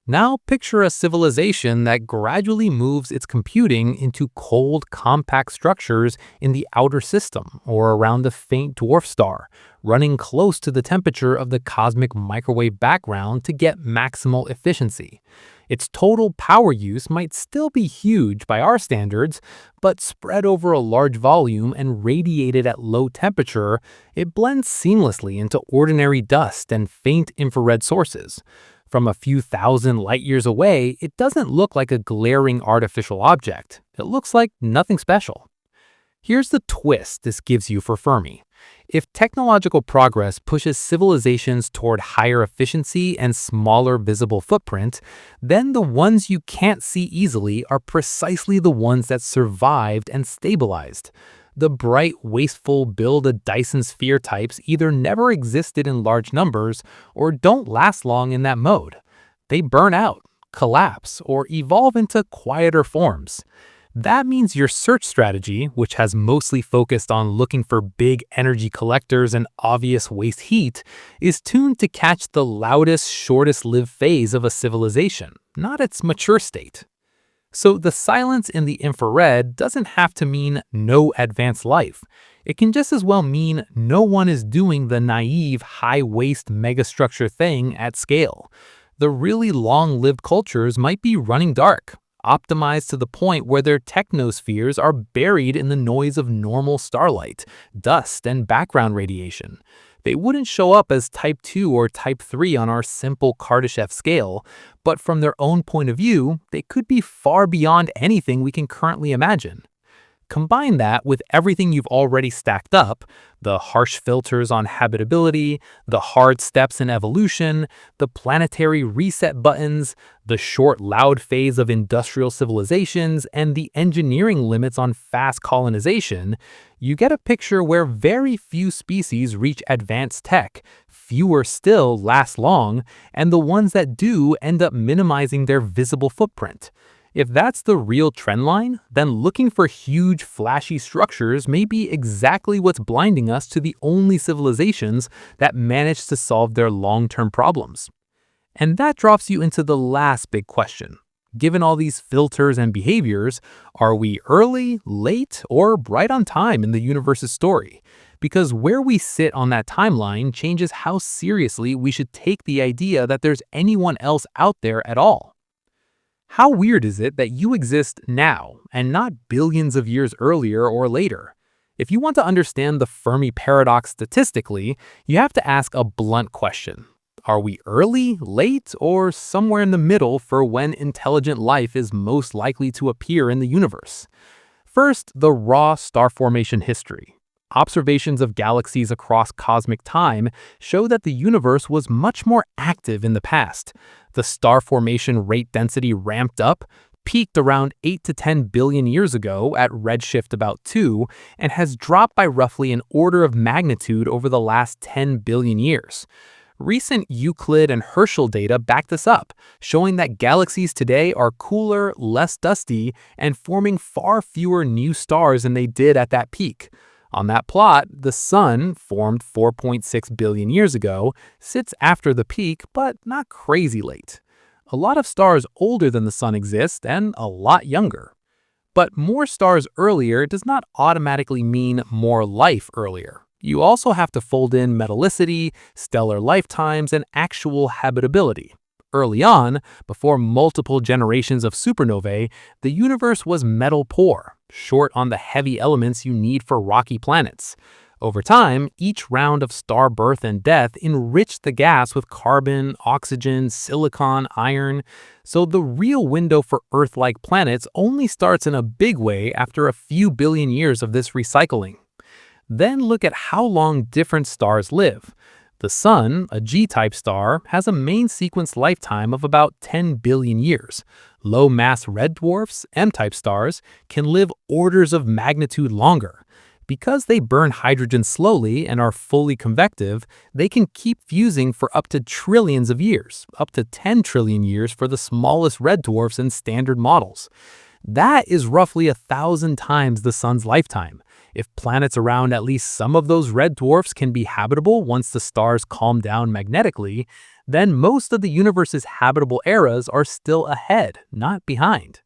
Now picture a civilization that gradually moves its computing into cold, compact structures in the outer system or around a faint dwarf star, running close to the temperature of the cosmic microwave background to get maximal efficiency. Its total power use might still be huge by our standards, but spread over a large volume and radiated at low temperature, it blends seamlessly into ordinary dust and faint infrared sources. From a few thousand light years away, it doesn't look like a glaring artificial object. It looks like nothing special. Here's the twist this gives you for Fermi. If technological progress pushes civilizations toward higher efficiency and smaller visible footprint, then the ones you can't see easily are precisely the ones that survived and stabilized. The bright, wasteful build-a-Dyson sphere types either never existed in large numbers or don't last long in that mode. They burn out, collapse, or evolve into quieter forms. That means your search strategy, which has mostly focused on looking for big energy collectors and obvious waste heat, is tuned to catch the loudest, shortest-lived phase of a civilization, not its mature state. So the silence in the infrared doesn't have to mean no advanced life. It can just as well mean no one is doing the naive high-waste megastructure thing at scale. The really long-lived cultures might be running dark, optimized to the point where their technospheres are buried in the noise of normal starlight, dust, and background radiation. They wouldn't show up as Type 2 or Type 3 on our simple Kardashev scale, but from their own point of view, they could be far beyond anything we can currently imagine. Combine that with everything you've already stacked up, the harsh filters on habitability, the hard steps in evolution, the planetary reset buttons, the short loud phase of industrial civilizations, and the engineering limits on fast colonization, you get a picture where very few species reach advanced tech, fewer still last long, and the ones that do end up minimizing their visible footprint. If that's the real trend line, then looking for huge, flashy structures may be exactly what's blinding us to the only civilizations that manage to solve their long-term problems. And that drops you into the last big question. Given all these filters and behaviors, are we early, late, or right on time in the universe's story? Because where we sit on that timeline changes how seriously we should take the idea that there's anyone else out there at all. How weird is it that you exist now and not billions of years earlier or later? If you want to understand the Fermi Paradox statistically, you have to ask a blunt question. Are we early, late, or somewhere in the middle for when intelligent life is most likely to appear in the universe? First, the raw star formation history. Observations of galaxies across cosmic time show that the universe was much more active in the past. The star formation rate density ramped up, peaked around 8 to 10 billion years ago at redshift about 2, and has dropped by roughly an order of magnitude over the last 10 billion years. Recent Euclid and Herschel data back this up, showing that galaxies today are cooler, less dusty, and forming far fewer new stars than they did at that peak. On that plot, the Sun, formed 4.6 billion years ago, sits after the peak, but not crazy late. A lot of stars older than the Sun exist, and a lot younger. But more stars earlier does not automatically mean more life earlier. You also have to fold in metallicity, stellar lifetimes, and actual habitability. Early on, before multiple generations of supernovae, the universe was metal poor, short on the heavy elements you need for rocky planets. Over time, each round of star birth and death enriched the gas with carbon, oxygen, silicon, iron, so the real window for Earth-like planets only starts in a big way after a few billion years of this recycling. Then look at how long different stars live. The Sun, a G-type star, has a main sequence lifetime of about 10 billion years. Low-mass red dwarfs, M-type stars, can live orders of magnitude longer. Because they burn hydrogen slowly and are fully convective, they can keep fusing for up to trillions of years, up to 10 trillion years for the smallest red dwarfs in standard models. That is roughly 1,000 times the Sun's lifetime. If planets around at least some of those red dwarfs can be habitable once the stars calm down magnetically, then most of the universe's habitable eras are still ahead, not behind.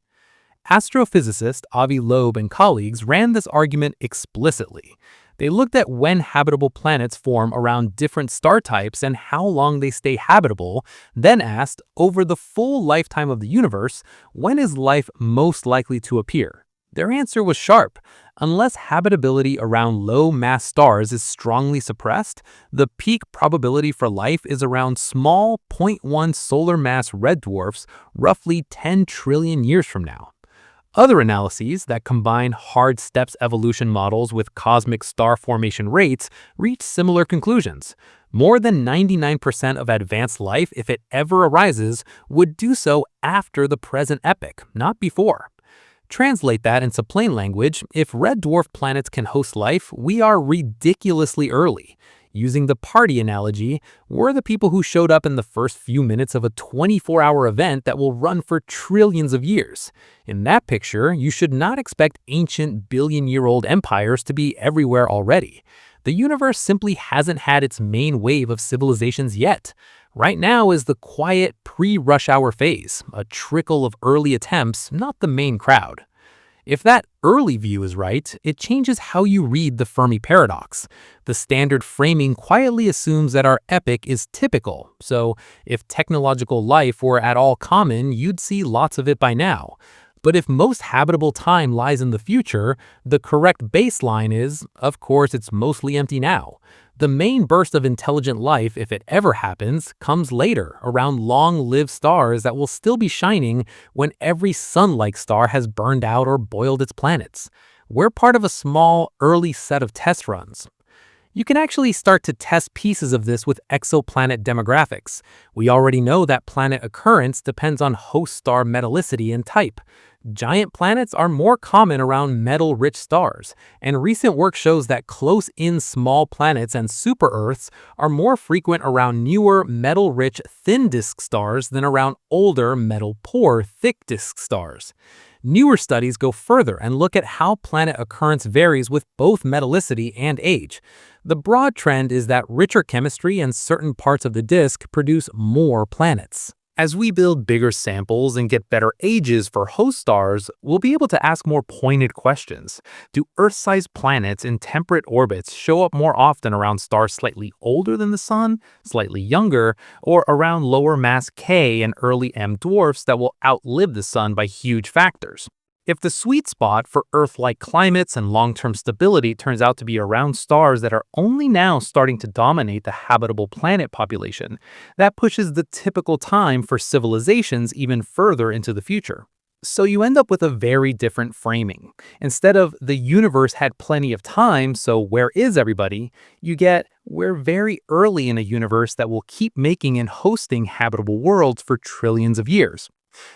Astrophysicist Avi Loeb and colleagues ran this argument explicitly. They looked at when habitable planets form around different star types and how long they stay habitable, then asked, over the full lifetime of the universe, when is life most likely to appear? Their answer was sharp. Unless habitability around low-mass stars is strongly suppressed, the peak probability for life is around small 0.1 solar mass red dwarfs roughly 10 trillion years from now. Other analyses that combine hard steps evolution models with cosmic star formation rates reach similar conclusions. More than 99% of advanced life, if it ever arises, would do so after the present epoch, not before. Translate that into plain language, if red dwarf planets can host life, we are ridiculously early. Using the party analogy, we're the people who showed up in the first few minutes of a 24-hour event that will run for trillions of years. In that picture, you should not expect ancient billion-year-old empires to be everywhere already. The universe simply hasn't had its main wave of civilizations yet. Right now is the quiet pre-rush hour phase, a trickle of early attempts, not the main crowd. If that early view is right, it changes how you read the Fermi Paradox. The standard framing quietly assumes that our epoch is typical, so if technological life were at all common, you'd see lots of it by now. But if most habitable time lies in the future, the correct baseline is, of course, it's mostly empty now. The main burst of intelligent life, if it ever happens, comes later, around long-lived stars that will still be shining when every sun-like star has burned out or boiled its planets. We're part of a small, early set of test runs. You can actually start to test pieces of this with exoplanet demographics. We already know that planet occurrence depends on host star metallicity and type. Giant planets are more common around metal-rich stars, and recent work shows that close-in small planets and super-Earths are more frequent around newer, metal-rich, thin-disk stars than around older, metal-poor, thick-disk stars. Newer studies go further and look at how planet occurrence varies with both metallicity and age. The broad trend is that richer chemistry and certain parts of the disk produce more planets. As we build bigger samples and get better ages for host stars, we'll be able to ask more pointed questions. Do Earth-sized planets in temperate orbits show up more often around stars slightly older than the Sun, slightly younger, or around lower mass K and early M dwarfs that will outlive the Sun by huge factors? If the sweet spot for Earth-like climates and long-term stability turns out to be around stars that are only now starting to dominate the habitable planet population, that pushes the typical time for civilizations even further into the future. So you end up with a very different framing. Instead of the universe had plenty of time, so where is everybody? You get we're very early in a universe that will keep making and hosting habitable worlds for trillions of years.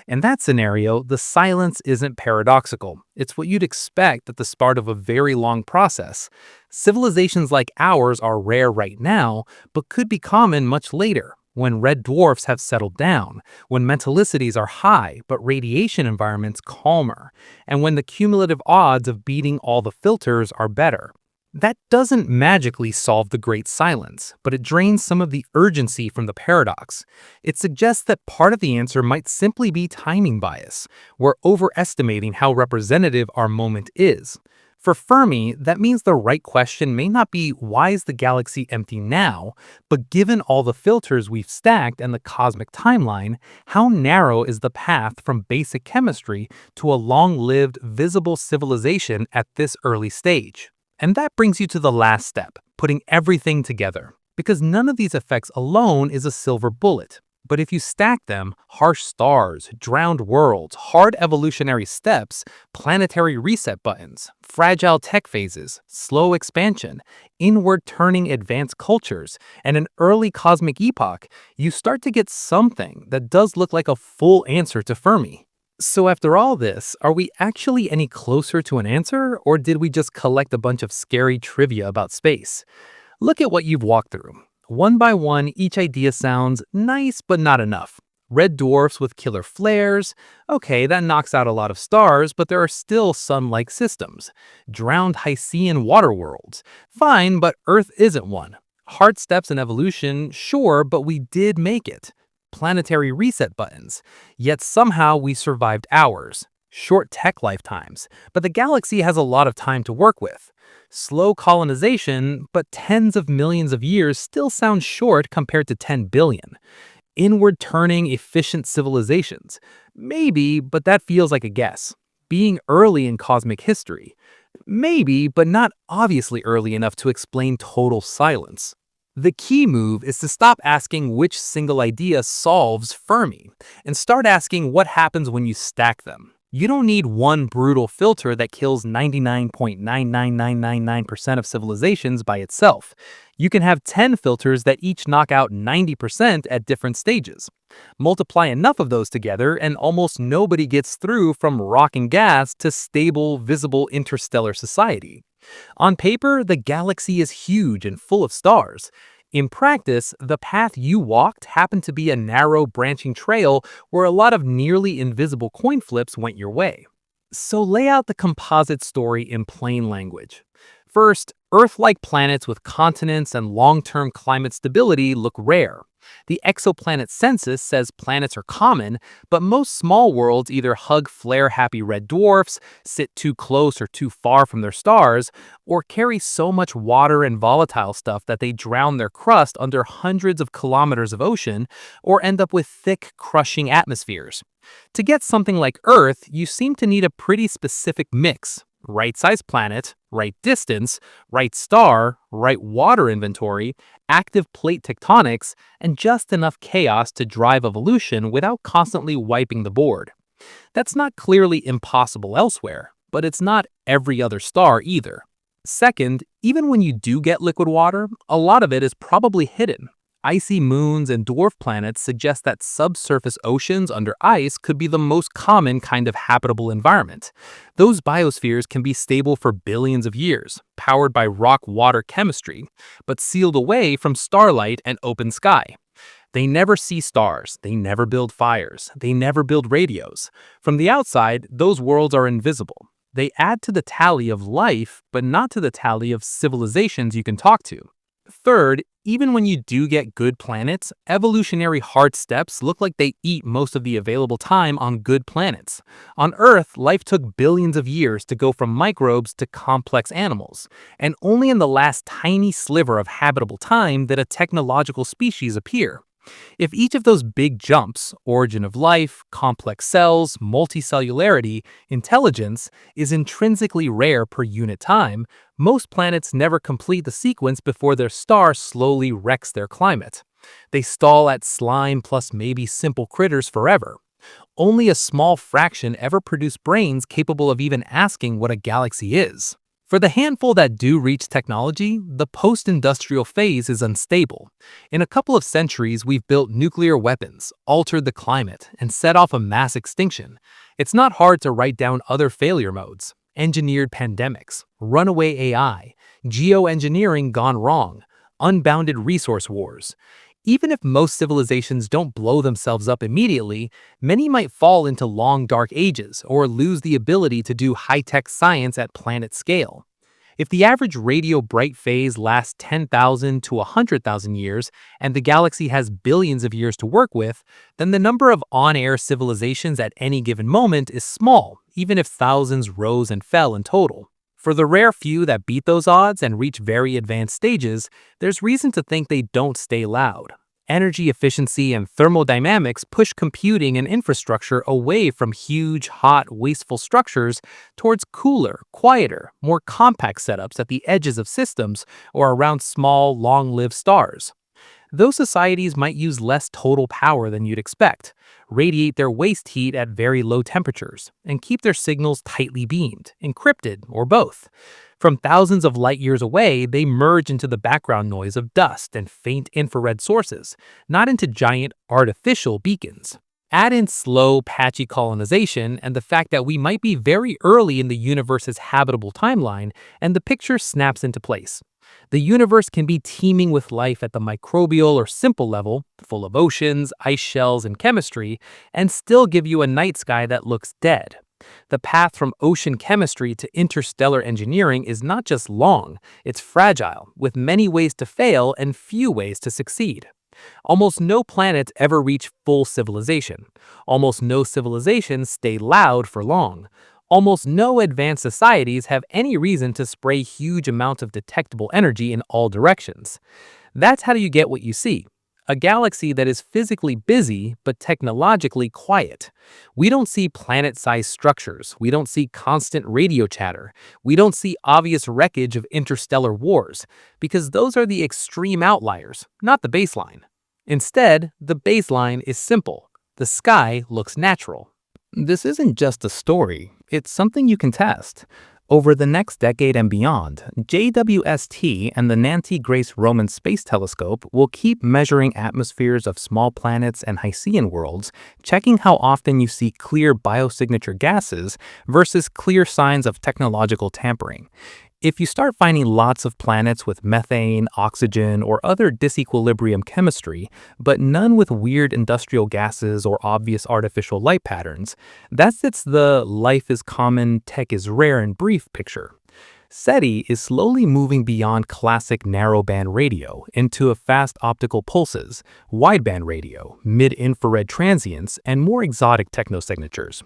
In that scenario, the silence isn't paradoxical. It's what you'd expect at the start of a very long process. Civilizations like ours are rare right now, but could be common much later, when red dwarfs have settled down, when metallicities are high but radiation environments calmer, and when the cumulative odds of beating all the filters are better. That doesn't magically solve the Great Silence, but it drains some of the urgency from the paradox. It suggests that part of the answer might simply be timing bias. We're overestimating how representative our moment is. For Fermi, that means the right question may not be why is the galaxy empty now, but given all the filters we've stacked and the cosmic timeline, how narrow is the path from basic chemistry to a long-lived, visible civilization at this early stage? And that brings you to the last step, putting everything together. Because none of these effects alone is a silver bullet. But if you stack them, harsh stars, drowned worlds, hard evolutionary steps, planetary reset buttons, fragile tech phases, slow expansion, inward-turning advanced cultures, and an early cosmic epoch, you start to get something that does look like a full answer to Fermi. So after all this, are we actually any closer to an answer, or did we just collect a bunch of scary trivia about space? Look at what you've walked through. One by one, each idea sounds nice but not enough. Red dwarfs with killer flares. Okay, that knocks out a lot of stars, but there are still sun-like systems. Drowned Hycean waterworlds. Fine, but Earth isn't one. Hard steps in evolution, sure, but we did make it. Planetary reset buttons, yet somehow we survived ours. Short tech lifetimes, but the galaxy has a lot of time to work with. Slow colonization, but tens of millions of years still sounds short compared to 10 billion. Inward-turning, efficient civilizations. Maybe, but that feels like a guess. Being early in cosmic history. Maybe, but not obviously early enough to explain total silence. The key move is to stop asking which single idea solves Fermi, and start asking what happens when you stack them. You don't need one brutal filter that kills 99.99999% of civilizations by itself. You can have 10 filters that each knock out 90% at different stages. Multiply enough of those together and almost nobody gets through from rock and gas to stable, visible interstellar society. On paper, the galaxy is huge and full of stars. In practice, the path you walked happened to be a narrow branching trail where a lot of nearly invisible coin flips went your way. So lay out the composite story in plain language. First, Earth-like planets with continents and long-term climate stability look rare. The exoplanet census says planets are common, but most small worlds either hug flare-happy red dwarfs, sit too close or too far from their stars, or carry so much water and volatile stuff that they drown their crust under hundreds of kilometers of ocean, or end up with thick, crushing atmospheres. To get something like Earth, you seem to need a pretty specific mix. Right-sized planet, right distance, right star, right water inventory, active plate tectonics, and just enough chaos to drive evolution without constantly wiping the board. That's not clearly impossible elsewhere, but it's not every other star either. Second, even when you do get liquid water, a lot of it is probably hidden. Icy moons and dwarf planets suggest that subsurface oceans under ice could be the most common kind of habitable environment. Those biospheres can be stable for billions of years, powered by rock-water chemistry, but sealed away from starlight and open sky. They never see stars, they never build fires, they never build radios. From the outside, those worlds are invisible. They add to the tally of life, but not to the tally of civilizations you can talk to. Third, even when you do get good planets, evolutionary hard steps look like they eat most of the available time on good planets. On Earth, life took billions of years to go from microbes to complex animals, and only in the last tiny sliver of habitable time did a technological species appear. If each of those big jumps, origin of life, complex cells, multicellularity, intelligence, is intrinsically rare per unit time, most planets never complete the sequence before their star slowly wrecks their climate. They stall at slime plus maybe simple critters forever. Only a small fraction ever produce brains capable of even asking what a galaxy is. For the handful that do reach technology, the post-industrial phase is unstable. In a couple of centuries, we've built nuclear weapons, altered the climate, and set off a mass extinction. It's not hard to write down other failure modes: engineered pandemics, runaway AI, geoengineering gone wrong, unbounded resource wars. Even if most civilizations don't blow themselves up immediately, many might fall into long dark ages or lose the ability to do high-tech science at planet scale. If the average radio bright phase lasts 10,000 to 100,000 years and the galaxy has billions of years to work with, then the number of on-air civilizations at any given moment is small, even if thousands rose and fell in total. For the rare few that beat those odds and reach very advanced stages, there's reason to think they don't stay loud. Energy efficiency and thermodynamics push computing and infrastructure away from huge, hot, wasteful structures towards cooler, quieter, more compact setups at the edges of systems or around small, long-lived stars. Those societies might use less total power than you'd expect, radiate their waste heat at very low temperatures, and keep their signals tightly beamed, encrypted, or both. From thousands of light years away, they merge into the background noise of dust and faint infrared sources, not into giant artificial beacons. Add in slow, patchy colonization and the fact that we might be very early in the universe's habitable timeline, and the picture snaps into place. The universe can be teeming with life at the microbial or simple level, full of oceans, ice shells, and chemistry, and still give you a night sky that looks dead. The path from ocean chemistry to interstellar engineering is not just long, it's fragile, with many ways to fail and few ways to succeed. Almost no planets ever reach full civilization. Almost no civilizations stay loud for long. Almost no advanced societies have any reason to spray huge amounts of detectable energy in all directions. That's how you get what you see: a galaxy that is physically busy but technologically quiet. We don't see planet-sized structures, we don't see constant radio chatter, we don't see obvious wreckage of interstellar wars, because those are the extreme outliers, not the baseline. Instead, the baseline is simple: the sky looks natural. This isn't just a story, it's something you can test. Over the next decade and beyond, JWST and the Nancy Grace Roman Space Telescope will keep measuring atmospheres of small planets and Hycean worlds, checking how often you see clear biosignature gases versus clear signs of technological tampering. If you start finding lots of planets with methane, oxygen, or other disequilibrium chemistry, but none with weird industrial gases or obvious artificial light patterns, that's the life is common, tech is rare and brief picture. SETI is slowly moving beyond classic narrowband radio into a fast optical pulses, wideband radio, mid-infrared transients, and more exotic technosignatures.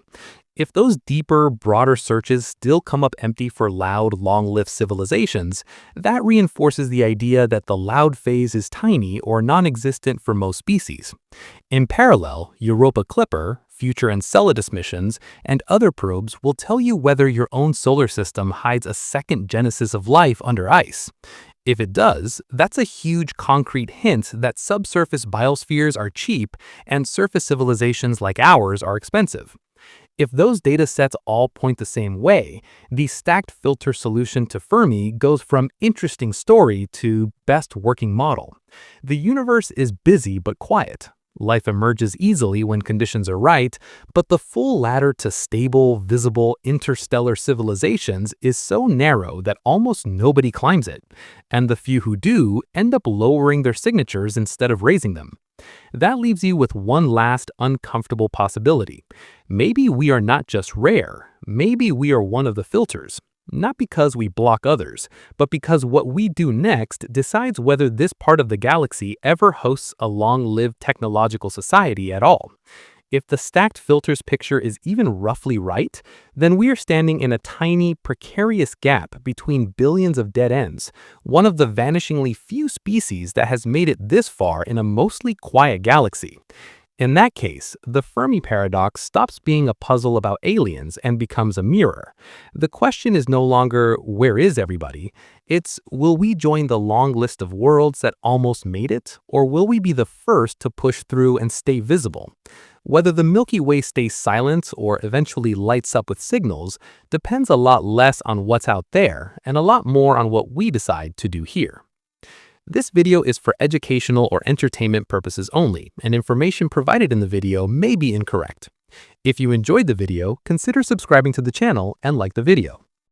If those deeper, broader searches still come up empty for loud, long-lived civilizations, that reinforces the idea that the loud phase is tiny or non-existent for most species. In parallel, Europa Clipper, Future Enceladus missions, and other probes will tell you whether your own solar system hides a second genesis of life under ice. If it does, that's a huge concrete hint that subsurface biospheres are cheap and surface civilizations like ours are expensive. If those data sets all point the same way, the stacked filter solution to Fermi goes from interesting story to best working model. The universe is busy but quiet. Life emerges easily when conditions are right, but the full ladder to stable, visible interstellar civilizations is so narrow that almost nobody climbs it, and the few who do end up lowering their signatures instead of raising them. That leaves you with one last uncomfortable possibility. Maybe we are not just rare, maybe we are one of the filters. Not because we block others, but because what we do next decides whether this part of the galaxy ever hosts a long-lived technological society at all. If the stacked filters picture is even roughly right, then we are standing in a tiny, precarious gap between billions of dead ends, one of the vanishingly few species that has made it this far in a mostly quiet galaxy. In that case, the Fermi Paradox stops being a puzzle about aliens and becomes a mirror. The question is no longer, where is everybody? It's, will we join the long list of worlds that almost made it, or will we be the first to push through and stay visible? Whether the Milky Way stays silent or eventually lights up with signals depends a lot less on what's out there and a lot more on what we decide to do here. This video is for educational or entertainment purposes only, and information provided in the video may be incorrect. If you enjoyed the video, consider subscribing to the channel and like the video.